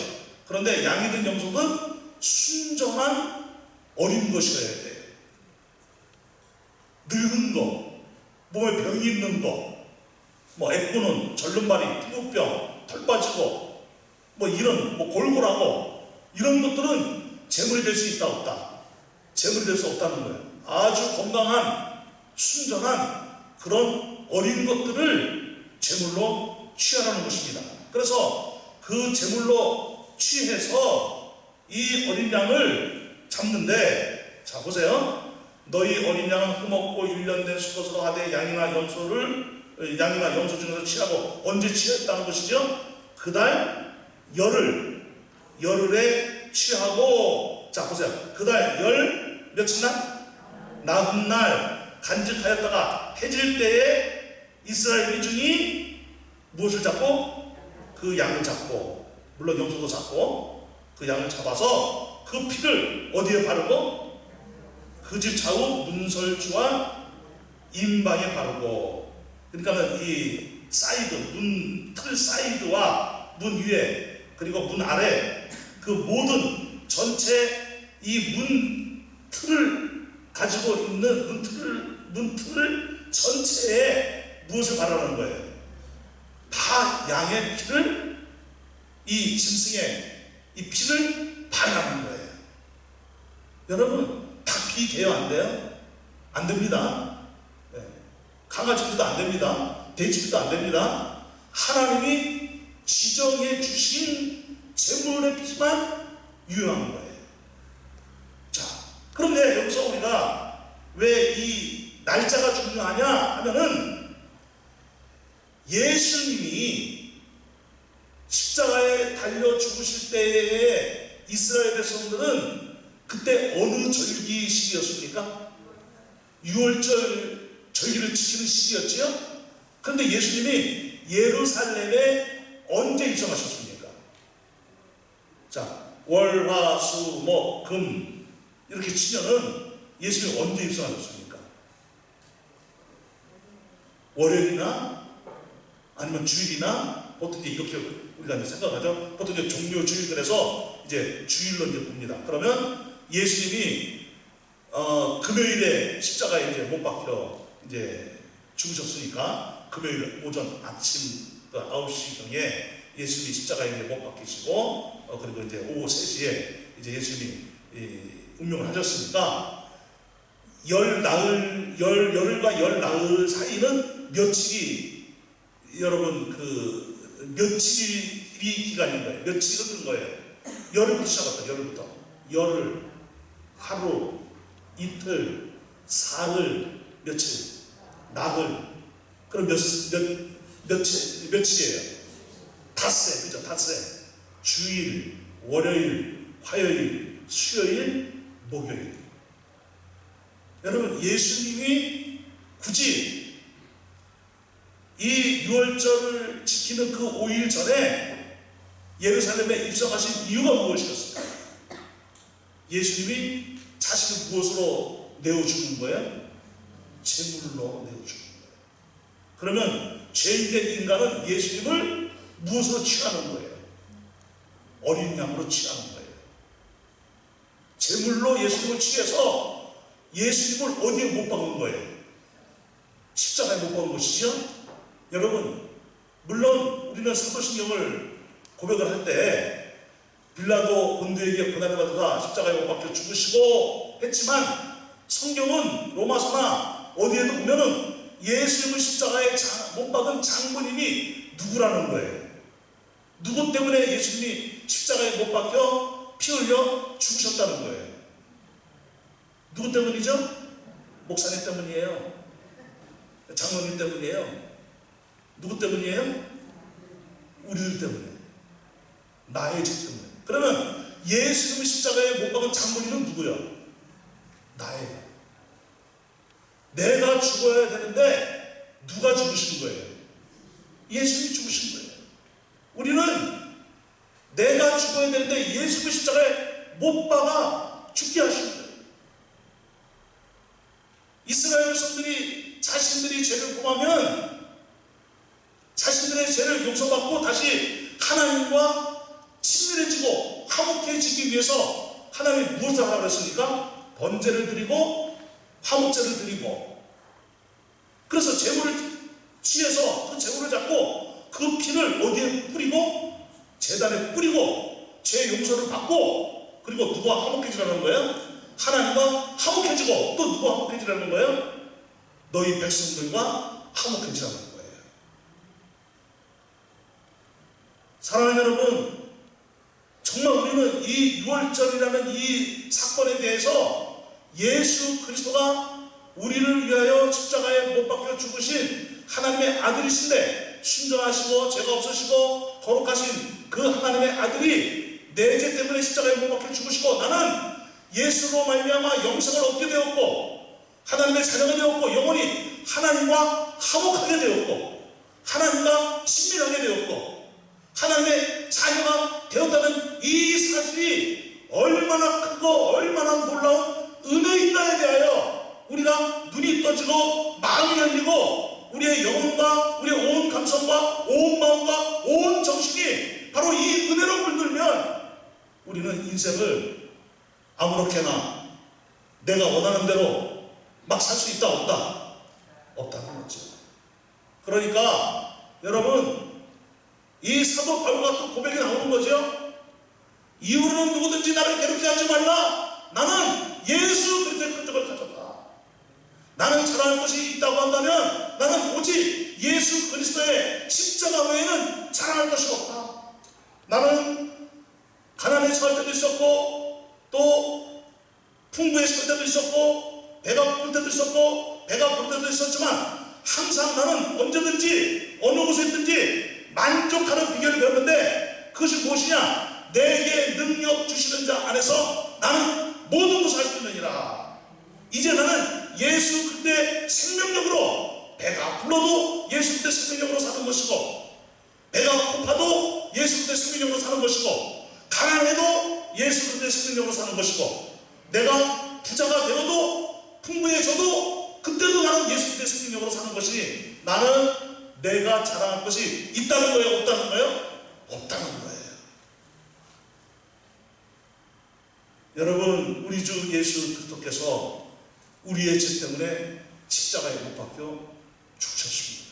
그런데 양이든 염소든 순정한 어린 것이어야 돼요. 늙은 거, 몸에 병이 있는 거, 뭐 애꾸는 절름발이, 피부병, 털 빠지고, 뭐 이런 골골하고 이런 것들은 재물이 될 수 있다 없다? 재물이 될 수 없다는 거예요. 아주 건강한 순전한 그런 어린 것들을 제물로 취하라는 것입니다. 그래서 그 제물로 취해서 이 어린 양을 잡는데, 자 보세요. 너희 어린 양은 흠없고 1년 된 수컷으로 하되 양이나 염소 중에서 취하고. 언제 취했다는 것이죠? 그달 열흘에 취하고. 자 보세요. 그달 며칠 날? 나훗날 간직하였다가 해질 때에 이스라엘 민중이 무엇을 잡고? 그 양을 잡고. 물론 염소도 잡고 그 양을 잡아서 그 피를 어디에 바르고 그 집 좌우 문설주와 임방에 바르고, 그러니까는 이 사이드 문 틀 사이드와 문 위에 그리고 문 아래 그 모든 전체 이 문 틀을 가지고 있는 문 틀을 전체에 무엇을 바르는 거예요? 다 양의 피를, 이 짐승의 이 피를 바르는 거예요. 여러분, 닭 피 돼요? 안 돼요? 안 됩니다. 네. 강아지 피도 안 됩니다. 돼지 피도 안 됩니다. 하나님이 지정해 주신 제물의 피만 유효한 거예요. 자, 그런데 여기서 우리가 왜 이 날짜가 중요하냐 하면은, 예수님이 십자가에 달려 죽으실 때에 이스라엘 백성들은 그때 어느 절기 시기였습니까? 6월절 절기를 지키는 시기였지요? 그런데 예수님이 예루살렘에 언제 입성하셨습니까? 자, 월, 화, 수, 목, 금 이렇게 치면은 예수님이 언제 입성하셨습니까? 월요일이나 아니면 주일이나, 보통 이제 이렇게 우리가 이제 생각하죠. 보통 이제 종료 주일, 그래서 이제 주일로 이제 봅니다. 그러면 예수님이 금요일에 십자가에 이제 못 박혀 이제 죽으셨으니까 금요일 오전 아침 9시경에 예수님이 십자가에 이제 못 박히시고 그리고 이제 오후 3시에 이제 예수님이 운명을 하셨으니까 열흘과 열나흘 사이는 며칠이, 여러분 그 며칠이 기간인 거예요. 며칠이 흐르는 거예요. 열흘부터 시작합니다. 열흘부터. 열흘, 하루, 이틀, 사흘, 며칠, 나흘. 그럼 며칠이에요? 닷새, 그죠? 닷새. 주일, 월요일, 화요일, 수요일, 목요일. 여러분, 예수님이 굳이 이 6월절을 지키는 그 5일 전에 예루살렘에 입성하신 이유가 무엇이었을까요? 예수님이 자신을 무엇으로 내어주는 거예요? 제물로 내어주는 거예요. 그러면 죄인된 인간은 예수님을 무엇으로 취하는 거예요? 어린 양으로 취하는 거예요. 제물로 예수님을 취해서 예수님을 어디에 못 박은 거예요? 십자가에 못 박은 것이죠? 여러분, 물론 우리는 사도신경을 고백을 할 때 빌라도 본드에게 고난을 받아서 십자가에 못 박혀 죽으시고 했지만, 성경은 로마서나 어디에도 보면은 예수님을 십자가에 못 박은 장본인이 누구라는 거예요. 누구 때문에 예수님이 십자가에 못 박혀 피 흘려 죽으셨다는 거예요. 누구 때문이죠? 목사님 때문이에요. 장로님 때문이에요. 누구 때문이에요? 우리들 때문에. 나의 죄 때문에. 그러면 예수님이 십자가에 못 박은 장본인은 누구야? 나예요. 내가 죽어야 되는데 누가 죽으신 거예요? 예수님이 죽으신 거예요. 우리는 내가 죽어야 되는데 예수님이 십자가에 못 박아 죽게 하신 거예요. 이스라엘 백성들이 자신들이 죄를 범하면 자신들의 죄를 용서받고 다시 하나님과 친밀해지고 화목해지기 위해서 하나님이 무엇을 하라고 했습니까? 번제를 드리고 화목제를 드리고, 그래서 제물을 취해서 그 제물을 잡고 그 피를 어디에 뿌리고? 제단에 뿌리고 죄 용서를 받고, 그리고 누구와 화목해지라는 거예요? 하나님과 화목해지고, 또 누구와 화목해지라는 거예요? 너희 백성들과 화목해지라는 거예요. 사랑하는 여러분, 정말 우리는 이 6월절이라는 이 사건에 대해서 예수 그리스도가 우리를 위하여 십자가에 못 박혀 죽으신 하나님의 아들이신데, 순전하시고 죄가 없으시고 거룩하신 그 하나님의 아들이 내 죄 때문에 십자가에 못 박혀 죽으시고, 나는 예수로 말미암아 영생을 얻게 되었고 하나님의 자녀가 되었고 영원히 하나님과 화목하게 되었고 하나님과 친밀하게 되었고 하나님의 자녀가 되었다는 이 사실이 얼마나 크고 얼마나 놀라운 은혜인가에 대하여 우리가 눈이 떠지고 마음이 열리고 우리의 영혼과 우리의 온 감성과 온 마음과 온 정신이 바로 이 은혜로 물들면 우리는 인생을 아무렇게나 내가 원하는 대로 막 살 수 있다 없다? 없다는 거죠. 그러니까 여러분, 이 사도 바울과 또 고백이 나오는 거죠. 이후로는 누구든지 나를 괴롭게 하지 말라. 나는 예수 그리스도의 흔적을 가졌다. 나는 자랑할 것이 있다고 한다면 나는 오직 예수 그리스도의 십자가 외에는 자랑할 것이 없다. 나는 가난에 처할 때도 있었고 또 풍부에 처할 때도 있었고 배가 고플 때도 있었고 배가 부를 때도 있었지만 항상 나는 언제든지 어느 곳에 있든지 만족하는 비결을 배웠는데 그것이 무엇이냐? 내게 능력 주시는 자 안에서 나는 모든 것을 할 수 있느니라. 이제 나는 예수 그리스도의 생명력으로 배가 불러도 예수 그리스도의 생명력으로 사는 것이고 배가 고파도 예수 그리스도의 생명력으로 사는 것이고 가난해도 예수 그리스도의 생명력으로 사는 것이고 내가 부자가 되어도 풍부해져도 그때도 나는 예수 그리스도의 생명력으로 사는 것이 나는 내가 자랑할 것이 있다는 거예요? 없다는 거예요? 없다는 거예요. 여러분, 우리 주 예수 그리스도께서 우리의 죄 때문에 십자가에 못 박혀 죽으셨습니다.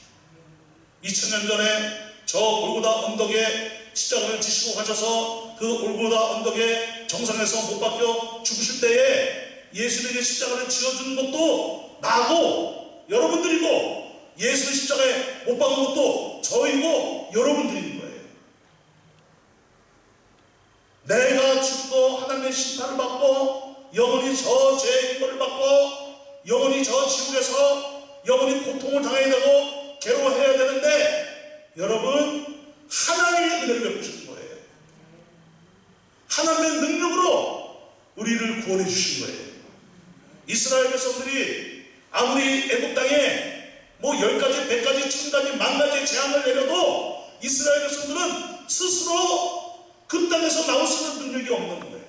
2000년 전에 저 골고다 언덕에 십자가를 지시고 가셔서 그 골고다 언덕에 정상에서 못 박혀 죽으실 때에 예수에게 십자가를 지어준 것도 나고 여러분들이고 예수의 십자가에 못 박은 것도 저희고 여러분들인 거예요. 내가 죽고 하나님의 심판을 받고 영원히 저 죄의 형벌을 받고 영원히 저 지옥에서 영원히 고통을 당해야 되고 괴로워해야 되는데 여러분 하나님의 은혜를 베푸신 거예요. 하나님의 능력으로 우리를 구원해 주신 거예요. 이스라엘 백성들이 아무리 애국 땅에 뭐 10가지, 100가지, 1000가지, 10,000가지의 재앙을 내려도 이스라엘 백성들은 스스로 그 땅에서 나올 수 있는 능력이 없는 거예요.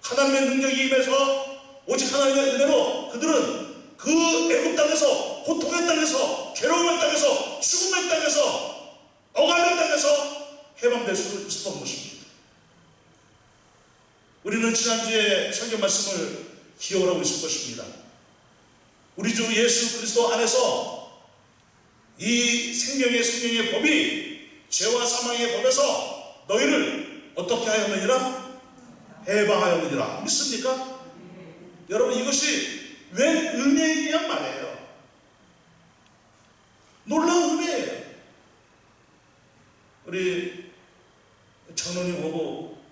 하나님의 능력이 임해서 오직 하나님의 은혜로 그들은 그 애국 땅에서 고통의 땅에서 괴로움의 땅에서 죽음의 땅에서 억압의 땅에서 해방될 수 있었던 것입니다. 우리는 지난주에 설교 말씀을 기억을 하고 있을 것입니다. 우리 주 예수 그리스도 안에서 이 생명의 법이 죄와 사망의 법에서 너희를 어떻게 하였느니라? 해방하였느니라. 믿습니까? 여러분 이것이 웬 은혜이냔 말이에요. 놀라운 은혜예요. 우리 장로님 보고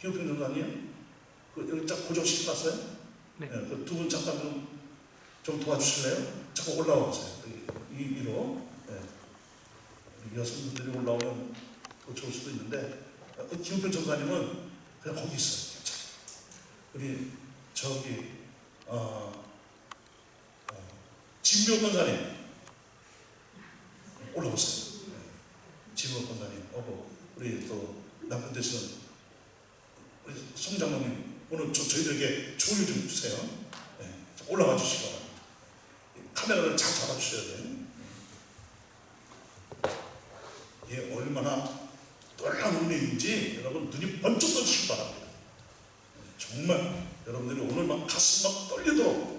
기업행 전사님 여기 쫙 고정시켜놨어요? 네. 그 두 분 잠깐 좀 도와주실래요? 자꾸 올라오세요. 위로. 네. 여성분들이 올라오면 더 좋을 수도 있는데 김우표 전사님은 그냥 거기 있어요. 우리 저기 진묘 권사님 올라오세요. 네. 진묘 권사님 오고 우리 또 남편 되시는 우리 송 장로님 오늘 저희들에게 조율 좀 주세요. 네. 올라와 주시기 바랍니다. 카메라를 잘 잡아주셔야 돼요. 이게 얼마나 놀라운 은혜인지 여러분 눈이 번쩍 떠주시기 바랍니다. 정말 여러분들이 오늘 막 가슴 막 떨리도록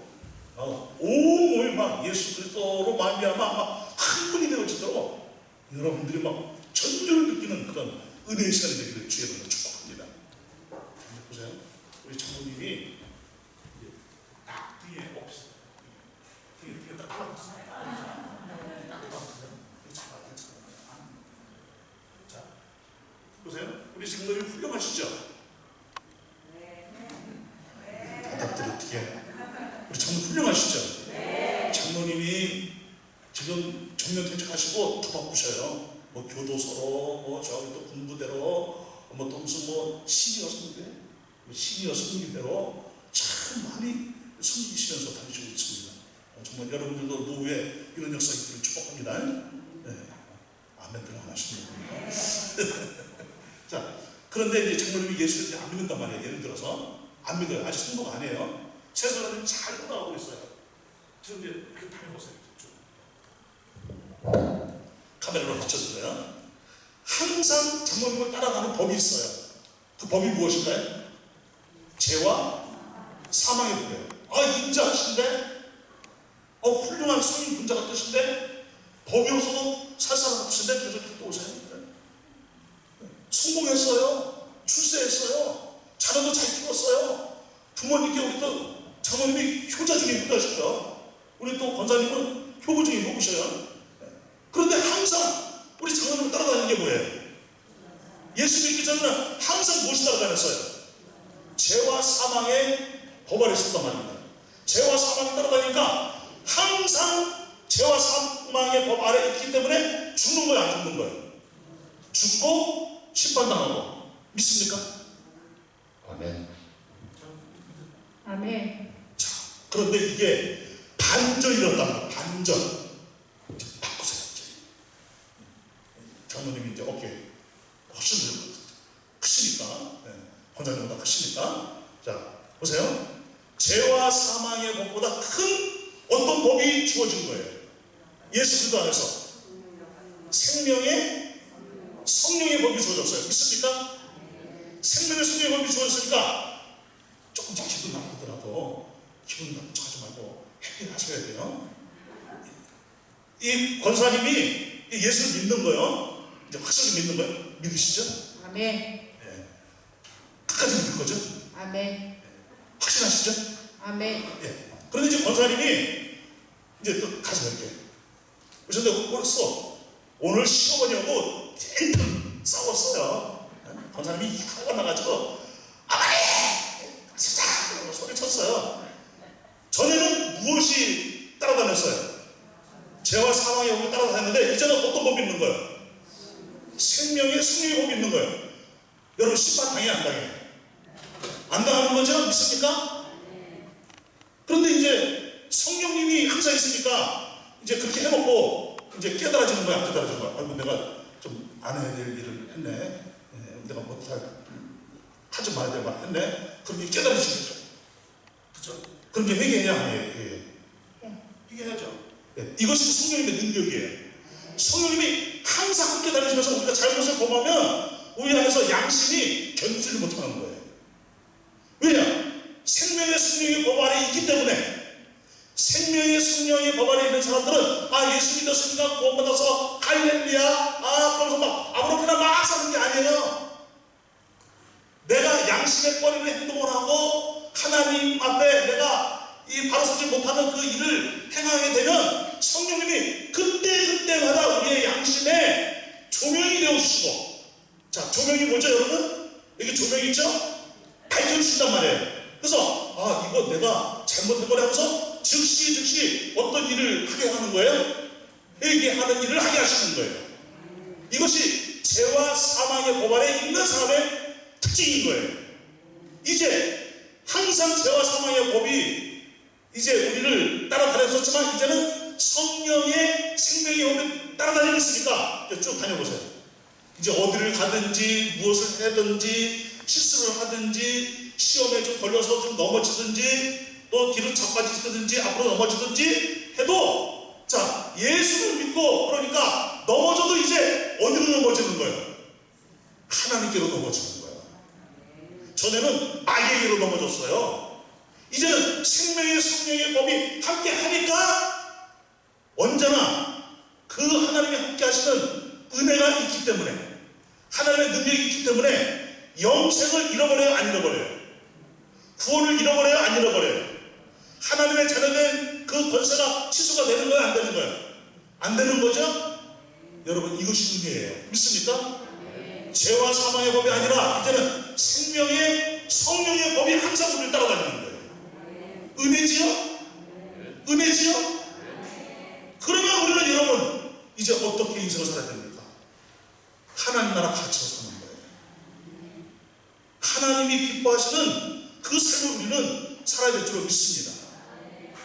온 몸이 막 예수 그리스도로 말미암아 막 한 분이 되어지도록 여러분들이 막 전율을 느끼는 그런 은혜의 시간이 되기를 주의 이름으로 축복합니다. 보세요. 우리 장모님이 딱 뒤에 없어요. 뒤에 딱 올라갔어요. 자, 보세요. 우리 장모님 훌륭하시죠? 대답들이 어떻게 우리 장모님 훌륭하시죠? 장모님이 지금 정년퇴직하시고 더 바쁘셔요. 뭐 교도소로, 뭐 저기 또 군부대로, 뭐 또 무슨 뭐 시니어 선배, 시니어 선교대로 참 많이 섬기시면서 다니시고 있습니다. 정말 여러분들도 노후에 이런 역사가 있기를 축복합니다. 네. 아멘들 안 하시는 분이요. 자, 그런데 이제 장모님이 예수를 이제 안 믿는단 말이에요. 예를 들어서 안 믿어요. 아직 성도가 아니에요. 최선을 잘 따라가고 있어요. 지금 이제 이렇게 다녀보세요. 카메라로 비춰주세요. 항상 장모님을 따라가는 법이 있어요. 그 법이 무엇일까요? 죄와 사망의 법이에요. 아, 인자하신데, 훌륭한 성인 분자 같으신데, 법이 없어도 살 사람 없으신데, 그래서 이렇게 오세요. 성공했어요. 출세했어요. 자녀도 잘 키웠어요. 부모님께 우리 또 장모님이 효자 중에 효자시죠. 우리 또 권사님은 효부 중에 효부셔요. 그런데 항상 우리 장모님을 따라다니는 게 뭐예요? 예수 믿기 전에는 항상 무엇이 따라다녔어요? 죄와 사망의 법 아래 있었단 말입니다. 죄와 사망이 따라다니니까 항상 죄와 사망의 법 아래 있기 때문에 죽는 거예요, 안 죽는 거예요? 죽고 심판당하고. 믿습니까? 아멘. 아멘. 자, 그런데 이게 반전이었답니다. 반전. 이제 바꾸세요. 이제. 장모님이 이제 어깨 훨씬 크시니까, 권장님보다 크시니까. 자, 보세요. 죄와 사망의 법보다 큰 어떤 법이 주어진 거예요. 예수 그리스도 안에서 생명의 성령의 법이 주어졌어요. 믿습니까? 생명의 성령의 법이 주어졌으니까 조금 기분 나쁘더라도 기분 나쁜 척 하지 말고 해결하셔야 돼요. 이 권사님이 예수를 믿는 거요. 이제 확실히 믿는 거예요. 믿으시죠? 아멘. 네. 끝까지 믿을 거죠? 아멘. 확신하시죠? 아멘. 예. 그런데 이제 권사님이 이제 또 가서 이렇게 그런데 벌써 오늘 시어머니하고 땡땡 싸웠어요. 권사님이 화가 나가지고 아버님! 진짜! 소리쳤어요. 전에는 무엇이 따라다녔어요? 죄와 사망의 법이 따라다녔는데 이제는 어떤 법이 있는 거예요? 생명의 성령의 법이 있는 거예요. 여러분 심판 당해 안 당해? 안 당하는 거죠? 믿습니까? 그런데 이제 성령님이 항상 있으니까 이제 그렇게 해놓고 이제 깨달아지는 거야, 안 깨달아지는 거야. 아이고 내가 좀 안 해야 될 일을 했네. 내가 하지 말아야 될 말 했네. 그럼 이게 깨달아지겠죠. 그죠? 그럼 이제 회개해야 해. 회개해야죠. 이것이 성령님의 능력이에요. 성령님이 항상 함께 다니시면서 우리가 잘못을 범하면 우리 안에서 양심이 견디지 못하는 거예요. 왜냐? 생명의 성령의 법 아래 있기 때문에. 생명의 성령의 법 아래 있는 사람들은 예수 믿었으니까 구원받아서 할렐루야 그러면서 막 아무렇게나 막 사는 게 아니에요. 내가 양심의 꺼리는 행동을 하고 하나님 앞에 내가 이 바로서지 못하는 그 일을 행하게 되면 성령님이 그때마다 우리의 양심에 조명이 되어주시고, 자, 조명이 뭐죠 여러분? 여기 조명이 있죠? 밝혀주신단 말이에요. 그래서 이거 내가 잘못한 거라 하면서 즉시 어떤 일을 하게 하는 거예요? 회개하는 일을 하게 하시는 거예요. 이것이 죄와 사망의 법 아래 있는 사람의 특징인 거예요. 이제 항상 죄와 사망의 법이 이제 우리를 따라다녔었지만 이제는 성령의 생명의 법이 따라다니고 있으니까 쭉 다녀보세요. 이제 어디를 가든지 무엇을 하든지 실수를 하든지 시험에 좀 걸려서 좀 넘어지든지 또 뒤로 자빠지든지 앞으로 넘어지든지 해도 자, 예수를 믿고 그러니까 넘어져도 이제 어디로 넘어지는 거예요? 하나님께로 넘어지는 거예요. 전에는 마귀에게로 넘어졌어요. 이제는 생명의 성령의 법이 함께 하니까 언제나 그 하나님이 함께 하시는 은혜가 있기 때문에, 하나님의 능력이 있기 때문에 영생을 잃어버려요, 안 잃어버려요? 구원을 잃어버려요, 안 잃어버려요? 하나님의 자녀된 그 권세가 취소가 되는 거예요, 안 되는 거예요? 안 되는 거죠? 여러분, 이것이 은혜예요. 믿습니까? 죄와 사망의 법이 아니라 이제는 생명의 성령의 법이 항상 우리를 따라다니는 거예요. 은혜지요? 은혜지요? 그러면 우리는 여러분 이제 어떻게 인생을 살아야 됩니까? 하나님 나라 갇혀 사는 거예요. 하나님이 기뻐하시는 그 삶을 우리는 살아야 될 줄 믿습니다.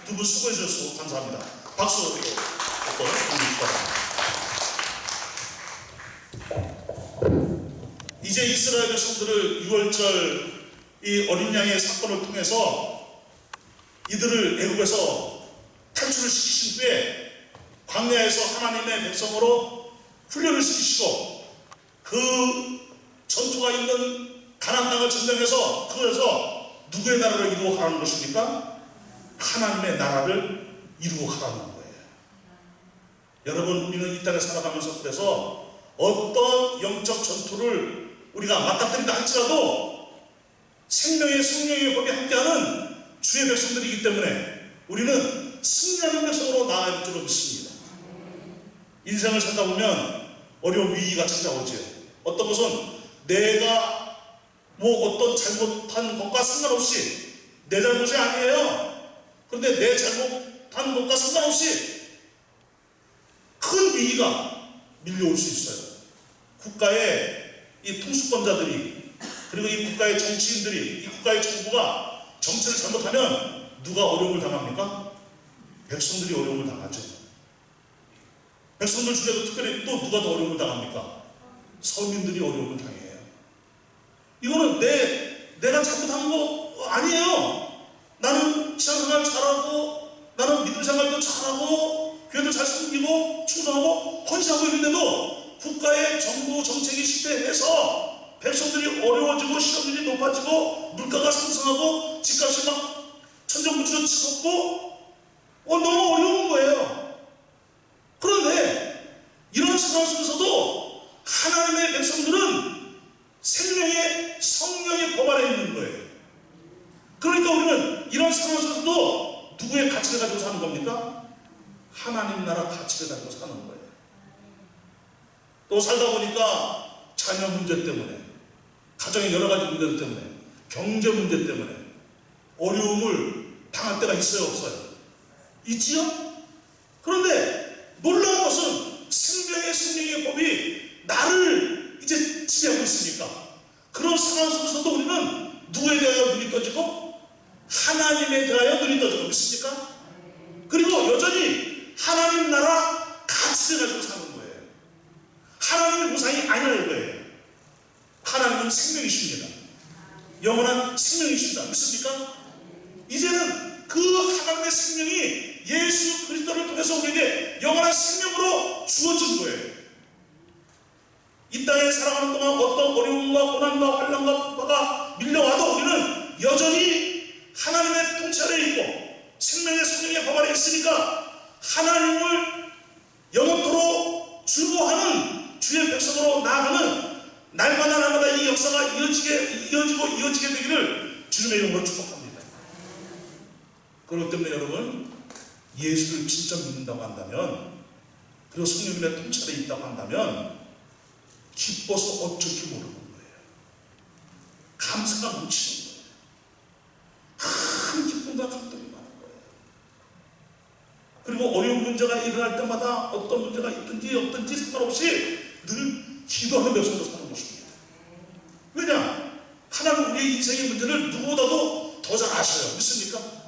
두 분 수고해 주셔서 감사합니다. 박수 드리고 보내주시기 바랍니다. 이제 이스라엘 백성들을 6월절 이 어린 양의 사건을 통해서 이들을 애굽에서 탈출을 시키신 후에 광야에서 하나님의 백성으로 훈련을 시키시고 그 전투가 있는 가나안 땅을 점령해서 그것에서 누구의 나라를 이루어 가라는 것입니까? 하나님의 나라를 이루어 가라는 거예요. 여러분, 우리는 이 땅에 살아가면서 그래서 어떤 영적 전투를 우리가 맞닥뜨린다 할지라도 생명의 성령의 법이 함께하는 주의 백성들이기 때문에 우리는 승리하는 백성으로 나아갈 줄로 믿습니다. 인생을 살다 보면 어려운 위기가 찾아오지요. 어떤 것은 내가 어떤 잘못한 것과 상관없이 내 잘못이 아니에요. 그런데 내 잘못한 것과 상관없이 큰 위기가 밀려올 수 있어요. 국가의 이 통수권자들이 그리고 이 국가의 정치인들이 이 국가의 정부가 정책을 잘못하면 누가 어려움을 당합니까? 백성들이 어려움을 당하죠. 백성들 중에도 특별히 또 누가 더 어려움을 당합니까? 서민들이 어려움을 당해요. 이거는 내가 잘못한 거 아니에요. 나는 신앙생활 잘하고 나는 믿음 생활도 잘하고 교회도 잘 섬기고 충성하고 헌신하고 있는데도 국가의 정부 정책이 실패해서 백성들이 어려워지고 실업률이 높아지고 물가가 상승하고 집값이 막 천정부지로 치솟고 너무 어려운 거예요. 그런데 이런 상황 속에서도 하나님의 백성들은 생명의 성령의 법 아래 있는 거예요. 그러니까 우리는 이런 상황 속에서도 누구의 가치를 가지고 사는 겁니까? 하나님 나라 가치를 가지고 사는 거예요. 또 살다 보니까 자녀 문제 때문에, 가정의 여러 가지 문제들 때문에, 경제 문제 때문에 어려움을 당할 때가 있어요, 없어요? 있지요? 그런데 놀라운 것은 생명의 성령의 법이 나를 이제 지배하고 있으니까 그런 상황 속에서도 우리는 누구에 대하여 눈이 떠지고 하나님에 대하여 눈이 떠지고 믿습니까? 그리고 여전히 하나님 나라 가치를 가지고 사는 거예요. 하나님의 우상이 아니라는 거예요. 하나님은 생명이십니다. 영원한 생명이십니다. 믿습니까? 이제는 그 하나님의 생명이 예수 그리스도를 통해서 우리에게 영원한 생명으로 주어진 거예요. 이 땅에 살아가는 동안 어떤 어려움과 고난과 환난과 풍파가 밀려와도 우리는 여전히 하나님의 통치 아래 있고 생명의 성령의 법 아래 있으니까 하나님을 영원토록 즐거워하는 주의 백성으로 나아가는 날마다 이 역사가 이어지게 되기를 주님의 이름으로 축복합니다. 그렇기 때문에 여러분, 예수를 진짜 믿는다고 한다면, 그리고 성령님의 통치 아래 있다고 한다면 기뻐서 어쩔 줄 모르는 거예요. 감사가 넘치는 거예요. 큰 기쁨과 감동이 많은 거예요. 그리고 어려운 문제가 일어날 때마다 어떤 문제가 있든지 없든지 상관없이 늘 기도하는 백성으로 사는 것입니다. 왜냐? 하나님 우리의 인생의 문제를 누구보다도 더 잘 아셔요. 믿습니까?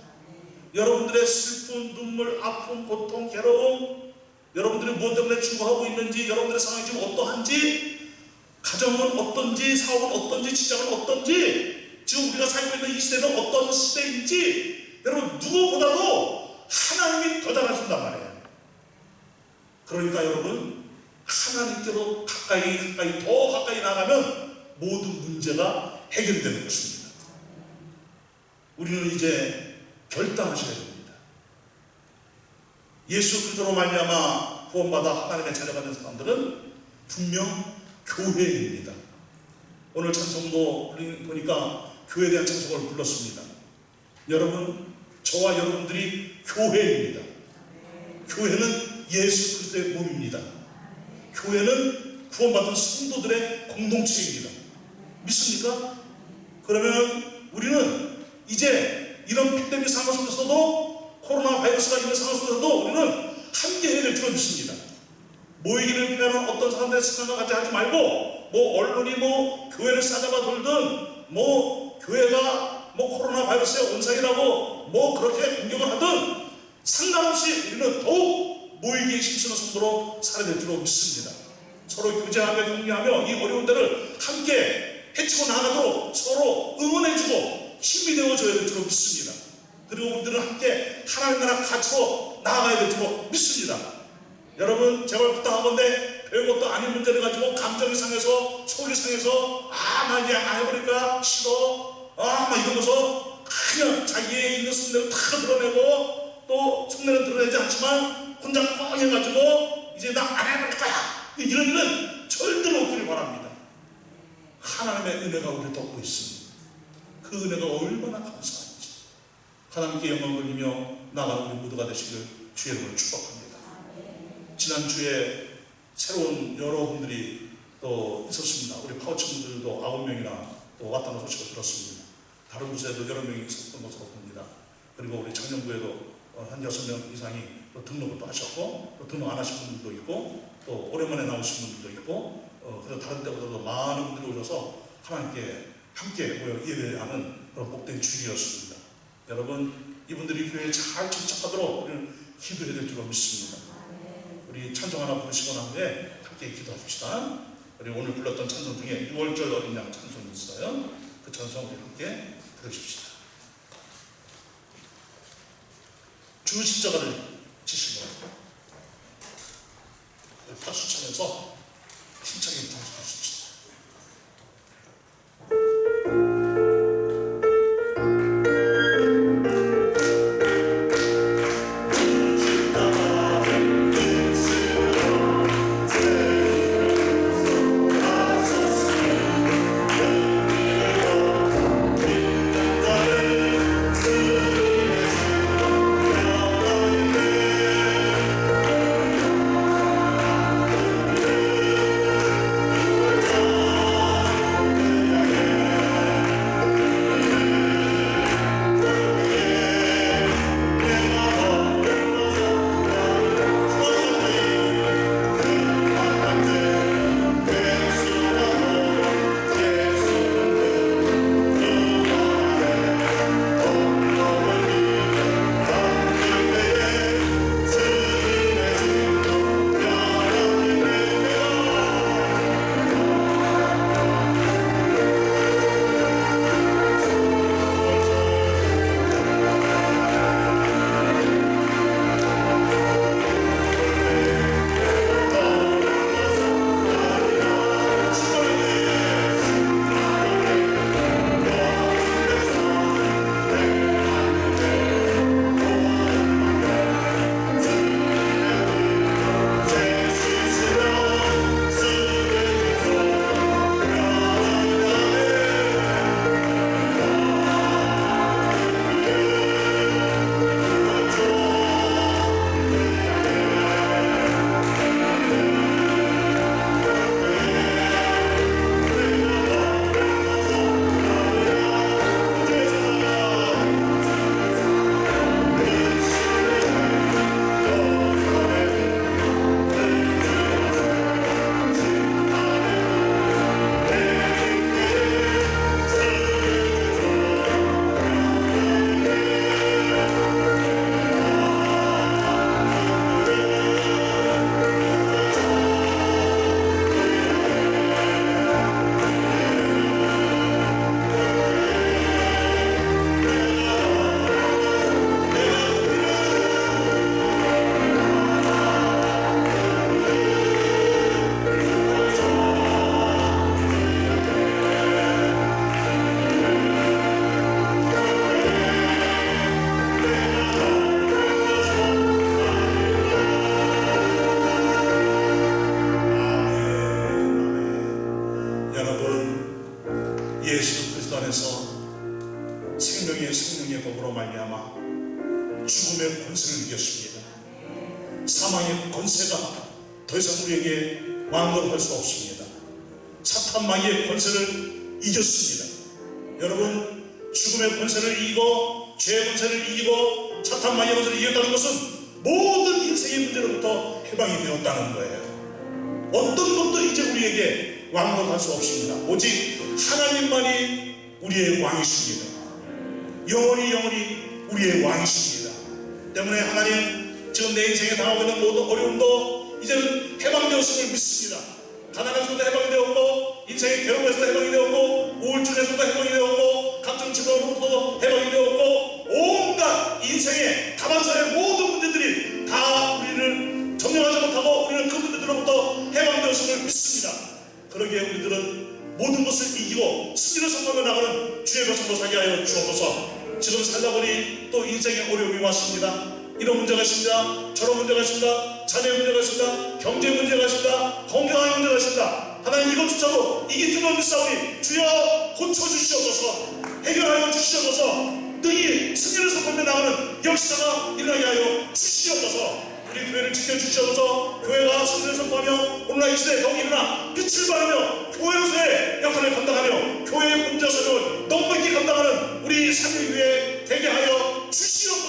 여러분들의 슬픈, 눈물, 아픔, 고통, 괴로움, 여러분들이 무엇 때문에 죽어가고 있는지, 여러분들의 상황이 지금 어떠한지, 가정은 어떤지, 사업은 어떤지, 직장은 어떤지, 지금 우리가 살고 있는 이 시대는 어떤 시대인지 여러분 누구보다도 하나님이 더 잘 아신단 말이에요. 그러니까 여러분, 하나님께로 가까이 더 가까이 나가면 모든 문제가 해결되는 것입니다. 우리는 이제 결단하셔야 됩니다. 예수 그리스도로 말미암아 구원받아 하나님의 자녀가 된 사람들은 분명 교회입니다. 오늘 찬송도 보니까 교회에 대한 찬송을 불렀습니다. 여러분, 저와 여러분들이 교회입니다. 교회는 예수 그리스도의 몸입니다. 교회는 구원받은 성도들의 공동체입니다. 믿습니까? 그러면 우리는 이제 이런 팬데믹 상황 속에서도, 코로나 바이러스가 있는 상황 속에서도 우리는 함께 해야 될 줄 믿습니다. 모이기를 피하는 어떤 사람들의 습관과 같이 하지 말고, 언론이 교회를 싸잡아 돌든, 교회가 코로나 바이러스의 온상이라고 그렇게 공격을 하든 상관없이 우리는 더욱 모이기에 힘쓰는 성도로 살아야 될 줄 믿습니다. 서로 교제하며 격려하며 이 어려운 때를 함께 헤치고 나가도록 서로 응원해주고 힘이 되어줘야 될 줄 믿습니다. 그리고 우리들은 함께 하나님 나라 갇혀 나아가야 될 줄 믿습니다. 여러분 제발 부탁하건대 별것도 아닌 문제를 가지고 감정이 상해서 속이 상해서 나 이제 안 해버릴까 싫어 막 이러면서 그냥 자기의 있는 순대를 다 드러내고 또 속내는 드러내지 않지만 혼자 뻥 해가지고 이제 나 안 해버릴 거야 이런 일은 절대로 없기를 바랍니다. 하나님의 은혜가 우리를 덮고 있습니다. 그 은혜가 얼마나 감사한지 하나님께 영광을 돌리며 나가는 우리 모두가 되시길 주의 이름으로 축복합니다. 지난주에 새로운 여러분들이 또 있었습니다. 우리 파워친구들도 9명이나 또 왔다는 소식을 들었습니다. 다른 곳에도 여러 명이 있었던 것으로 봅니다. 그리고 우리 청년부에도 한 6명 이상이 또 등록을 또 하셨고 또 등록 안 하신 분들도 있고 또 오랜만에 나오신 분들도 있고 그래서 다른 때보다도 많은 분들이 오셔서 하나님께 함께 모여 예배하는 그런 복된 주일이었습니다. 여러분 이분들이 교회에 잘 정착하도록 우리는 기도해야 될 줄 믿습니다. 우리 찬송 하나 부르시고 난 후에 함께 기도합시다. 우리 오늘 불렀던 찬송 중에 6월절 어린 양 찬송이 있어요. 그 찬송 우리 함께 부르십시다. 주 십자가를 지시고 박수 치면서 힘차게 찬송하십시다. 예수 그리스도 안에서 생명의 법으로 말미암아 죽음의 권세를 이겼습니다. 사망의 권세가 더 이상 우리에게 왕노할 수 없습니다. 사탄 마귀의 권세를 이겼습니다. 여러분 죽음의 권세를 이기고 죄의 권세를 이기고 사탄 마귀의 권세를 이겼다는 것은 모든 인생의 문제로부터 해방이 되었다는 거예요. 어떤 것도 이제 우리에게 왕노할 수 없습니다. 오직 하나님만이 우리의 왕이십니다. 영원히 우리의 왕이십니다. 때문에 하나님 지금 내 인생에 당하고 있는 모든 어려움도 이제는 해방되었음을 믿습니다. 가난에서도 해방이 되었고, 인생의 괴로움에서도 해방이 되었고, 우울증에서도 해방이 되었고, 각종 질병으로부터도 해방이 되었고, 온갖 인생의 다반사의 모든 문제들이 다 우리를 정령하지 못하고 우리는 그 문제들로부터 해방되었음을 믿습니다. 그러기에 우리들은 모든 것을 이기고 승리를 선포하며 나가는 주의 백성으로 살게 하여 주옵소서. 지금 살다 보니 또 인생의 어려움이 왔습니다. 이런 문제가 있습니다. 저런 문제가 있습니다. 자녀 문제가 있습니다. 경제 문제가 있습니다. 건강의 문제가 있습니다. 하나님 이것조차도 이기 뚫는 싸우니 주여 고쳐주시옵소서. 해결하여 주시옵소서. 능히 승리를 선포하며 나가는 역사가 일어나게 하여 주시옵소서. 우리 교회를 지켜주시옵소서. 교회가 승리를 선포하며 오늘날 이 시대에 더욱 일어나 빛을 발하며 교회로서의 역할을 감당하며 교회의 공자 사역을 넉넉히 감당하는 우리 삶을 위해 되게 하여 주시옵소서.